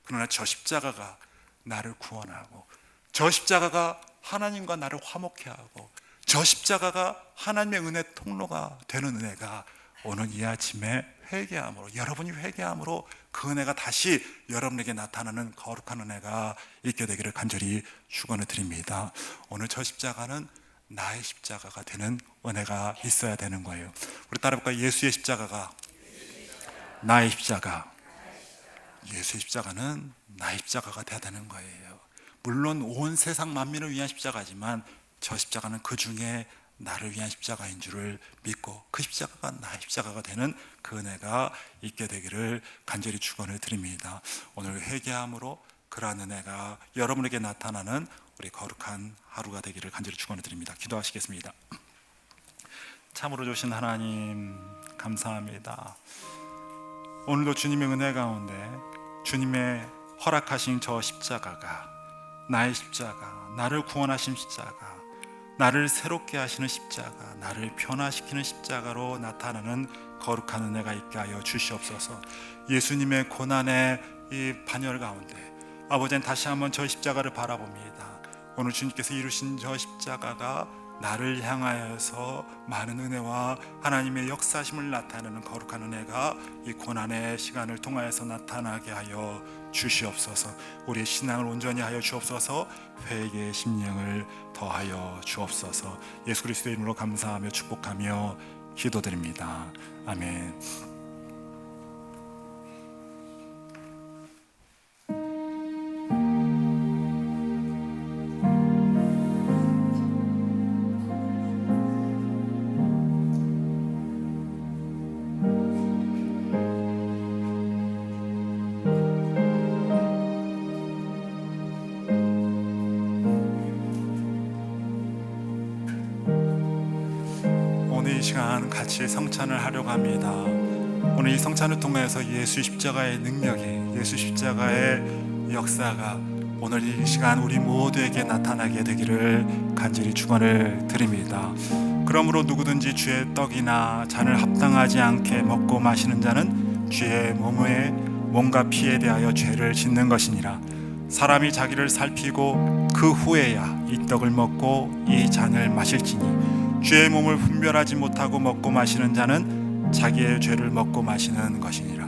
그러나 저 십자가가 나를 구원하고, 저 십자가가 하나님과 나를 화목케 하고, 저 십자가가 하나님의 은혜 통로가 되는 은혜가 오늘 이 아침에 회개함으로, 여러분이 회개함으로 그 은혜가 다시 여러분에게 나타나는 거룩한 은혜가 있게 되기를 간절히 축원을 드립니다. 오늘 저 십자가는 나의 십자가가 되는 은혜가 있어야 되는 거예요. 우리 따라볼까요? 예수의 십자가가 나의 십자가, 예수의 십자가는 나의 십자가가 돼야 되는 거예요. 물론 온 세상 만민을 위한 십자가지만 저 십자가는 그 중에 나를 위한 십자가인 줄을 믿고 그 십자가가 나의 십자가가 되는 그 은혜가 있게 되기를 간절히 축원을 드립니다. 오늘 회개함으로 그러한 은혜가 여러분에게 나타나는 우리 거룩한 하루가 되기를 간절히 축원을 드립니다. 기도하시겠습니다. 참으로 좋으신 하나님 감사합니다. 오늘도 주님의 은혜 가운데 주님의 허락하신 저 십자가가 나의 십자가, 나를 구원하신 십자가, 나를 새롭게 하시는 십자가, 나를 변화시키는 십자가로 나타나는 거룩한 은혜가 있게 하여 주시옵소서. 예수님의 고난의 이 반열 가운데 아버지는 다시 한번 저 십자가를 바라봅니다. 오늘 주님께서 이루신 저 십자가가 나를 향하여서 많은 은혜와 하나님의 역사심을 나타내는 거룩한 은혜가 이 고난의 시간을 통하여서 나타나게 하여 주시옵소서. 우리의 신앙을 온전히 하여 주옵소서. 회개의 심령을 더하여 주옵소서. 예수 그리스도의 이름으로 감사하며 축복하며 기도드립니다. 아멘. 오늘 이 시간 같이 성찬을 하려고 합니다. 오늘 이 성찬을 통해서 예수 십자가의 능력이, 예수 십자가의 역사가 오늘 이 시간 우리 모두에게 나타나게 되기를 간절히 축원을 드립니다. 그러므로 누구든지 주의 떡이나 잔을 합당하지 않게 먹고 마시는 자는 주의 몸과 피에 대하여 죄를 짓는 것이니라. 사람이 자기를 살피고 그 후에야 이 떡을 먹고 이 잔을 마실지니 주의 몸을 분별하지 못하고 먹고 마시는 자는 자기의 죄를 먹고 마시는 것이니라.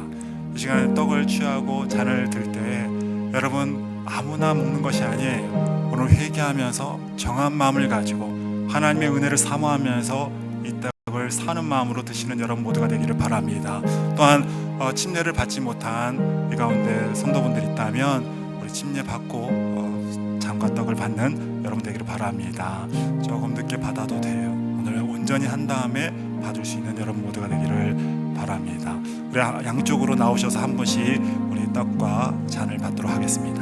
이 시간에 떡을 취하고 잔을 들 때 여러분 아무나 먹는 것이 아니에요. 오늘 회개하면서 정한 마음을 가지고 하나님의 은혜를 사모하면서 이 떡을 사는 마음으로 드시는 여러분 모두가 되기를 바랍니다. 또한 침례를 받지 못한 이 가운데 성도분들 있다면 우리 침례 받고 잔과 떡을 받는 여러분 되기를 바랍니다. 조금 늦게 받아도 돼요. 오늘 온전히 한 다음에 받을 수 있는 여러분 모두가 되기를 바랍니다. 우리 양쪽으로 나오셔서 한 분씩 우리 떡과 잔을 받도록 하겠습니다.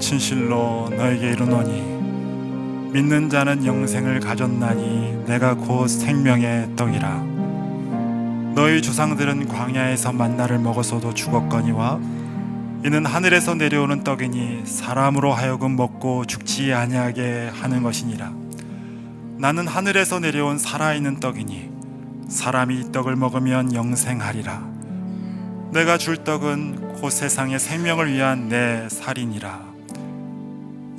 진실로 너에게 이르노니 믿는 자는 영생을 가졌나니 내가 곧 생명의 떡이라. 너희 조상들은 광야에서 만나를 먹어서도 죽었거니와 이는 하늘에서 내려오는 떡이니 사람으로 하여금 먹고 죽지 아니하게 하는 것이니라. 나는 하늘에서 내려온 살아있는 떡이니 사람이 이 떡을 먹으면 영생하리라. 내가 줄 떡은 곧 세상의 생명을 위한 내 살이니라.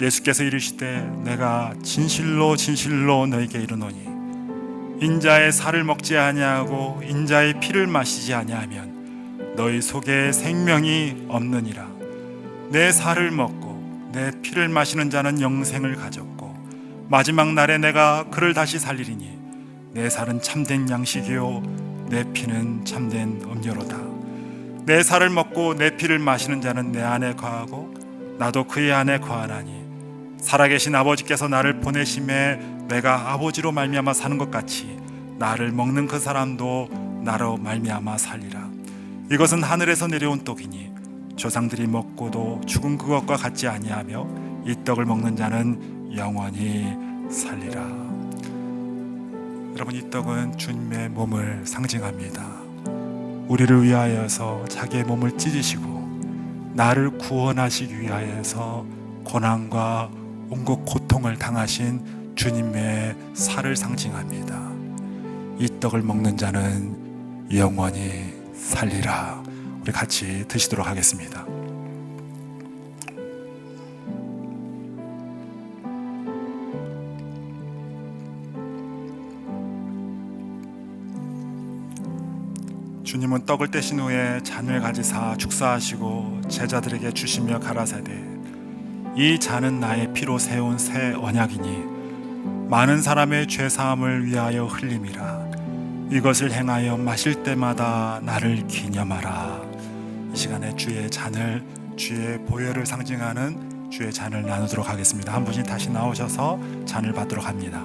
예수께서 이르시되 내가 진실로 진실로 너희에게 이르노니 인자의 살을 먹지 아니하고 인자의 피를 마시지 아니하면 너희 속에 생명이 없느니라. 내 살을 먹고 내 피를 마시는 자는 영생을 가졌고 마지막 날에 내가 그를 다시 살리리니 내 살은 참된 양식이요 내 피는 참된 음료로다. 내 살을 먹고 내 피를 마시는 자는 내 안에 거하고 나도 그의 안에 거하나니 살아계신 아버지께서 나를 보내심에 내가 아버지로 말미암아 사는 것 같이 나를 먹는 그 사람도 나로 말미암아 살리라. 이것은 하늘에서 내려온 떡이니 조상들이 먹고도 죽은 그것과 같지 아니하며 이 떡을 먹는 자는 영원히 살리라. 여러분, 이 떡은 주님의 몸을 상징합니다. 우리를 위하여서 자기의 몸을 찢으시고 나를 구원하시기 위하여서 고난과 온갖 고통을 당하신 주님의 살을 상징합니다. 이 떡을 먹는 자는 영원히 살리라. 우리 같이 드시도록 하겠습니다. 주님은 떡을 떼신 후에 잔을 가지사 축사하시고 제자들에게 주시며 가라사대 이 잔은 나의 피로 세운 새 언약이니 많은 사람의 죄 사함을 위하여 흘림이라. 이것을 행하여 마실 때마다 나를 기념하라. 이 시간에 주의 잔을, 주의 보혈을 상징하는 주의 잔을 나누도록 하겠습니다. 한 분이 다시 나오셔서 잔을 받도록 합니다.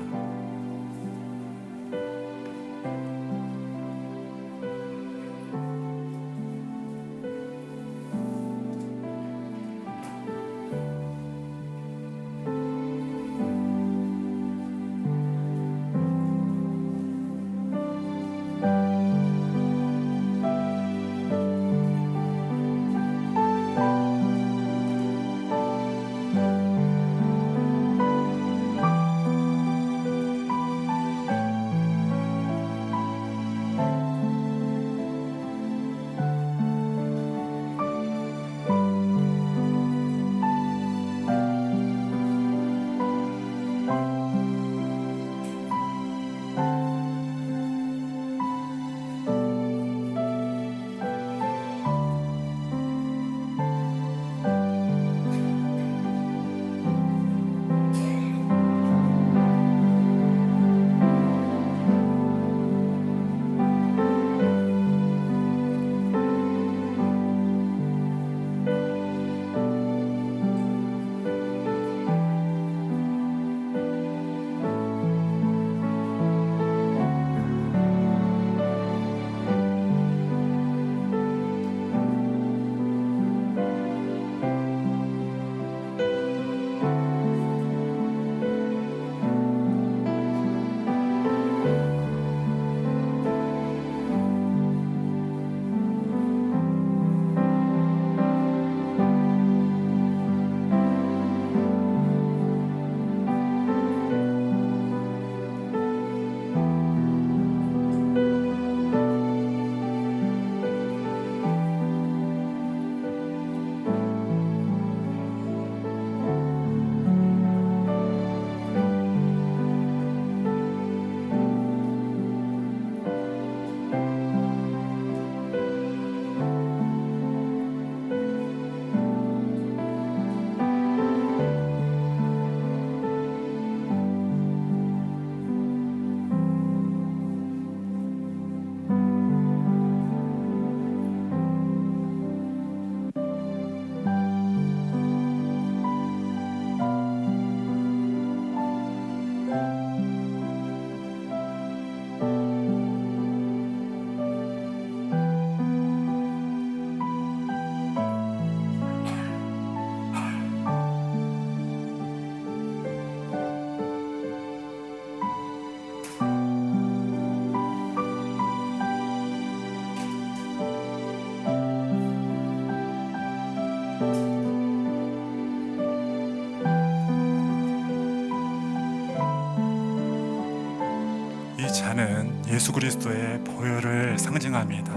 이 잔은 예수 그리스도의 보혈을 상징합니다.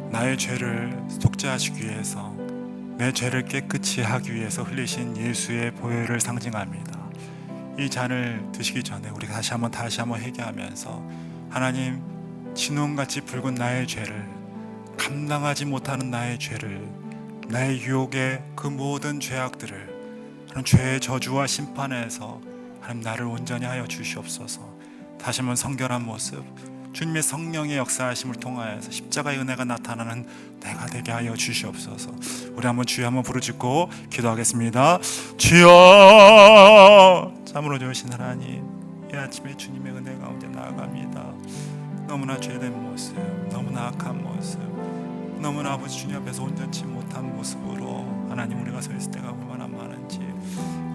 나의 죄를 속죄하시기 위해서, 내 죄를 깨끗이 하기 위해서 흘리신 예수의 보혈을 상징합니다. 이 잔을 드시기 전에 우리가 다시 한번 회개하면서, 하나님, 진홍같이 붉은 나의 죄를, 감당하지 못하는 나의 죄를, 나의 유혹의 그 모든 죄악들을, 그런 죄의 저주와 심판에서 하나님 나를 온전히 하여 주시옵소서. 다시 한번 성결한 모습, 주님의 성령의 역사하심을 통하여서 십자가의 은혜가 나타나는 내가 되게 하여 주시옵소서. 우리 한번 주여 한번 부르짖고 기도하겠습니다. 주여, 참으로 좋으신 하나님, 이 아침에 주님의 은혜 가운데 나아갑니다. 너무나 죄된 모습, 너무나 악한 모습, 너무나 아버지 주님 앞에서 온전치 못한 모습으로 하나님 우리가 서 있을 때가 얼마나 많은지,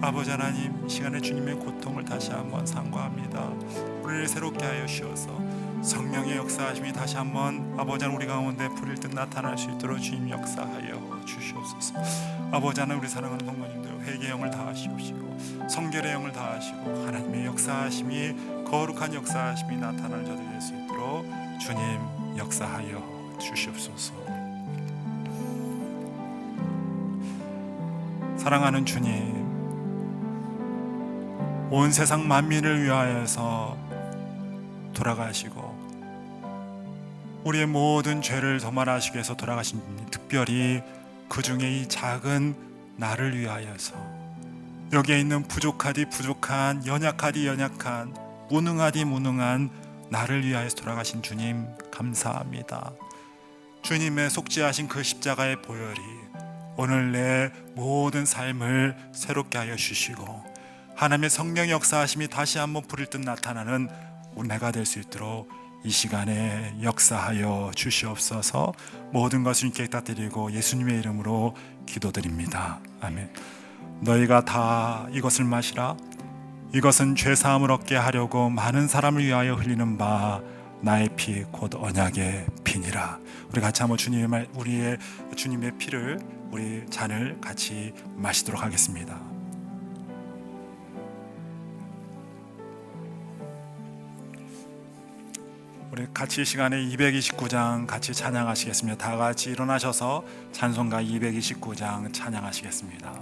아버지 하나님, 이 시간에 주님의 고통을 다시 한번 상고합니다. 우리를 새롭게 하여 주셔서 성령의 역사하심이 다시 한번 아버지 하나님 우리 가운데 불일 듯 나타날 수 있도록 주님 역사하여 주시옵소서. 아버지 하나님, 우리 사랑하는 동무님들 회개의 영을 다하시옵시고 성결의 영을 다하시고 하나님의 역사하심이, 거룩한 역사하심이 나타나는 저들 될 수 있도록 주님 역사하여 주시옵소서. 사랑하는 주님, 온 세상 만민을 위하여서 돌아가시고 우리의 모든 죄를 도말하시기 위해서 돌아가신 분이, 특별히 그 중에 이 작은 나를 위하여서, 여기에 있는 부족하디 부족한, 연약하디 연약한, 무능하디 무능한 나를 위하여서 돌아가신 주님 감사합니다. 주님의 속죄하신 그 십자가의 보혈이 오늘 내 모든 삶을 새롭게 하여 주시고 하나님의 성령의 역사하심이 다시 한번 불일 듯 나타나는 내가 될 수 있도록 이 시간에 역사하여 주시옵소서. 모든 것을 주님께 드리고 예수님의 이름으로 기도드립니다. 아멘. 너희가 다 이것을 마시라. 이것은 죄사함을 얻게 하려고 많은 사람을 위하여 흘리는 바 나의 피 곧 언약의 피니라. 우리 같이 한번 우리의 주님의 피를, 우리 잔을 같이 마시도록 하겠습니다. 우리 같이 이 시간에 229장 같이 찬양하시겠습니다. 다 같이 일어나셔서 찬송가 229장 찬양하시겠습니다.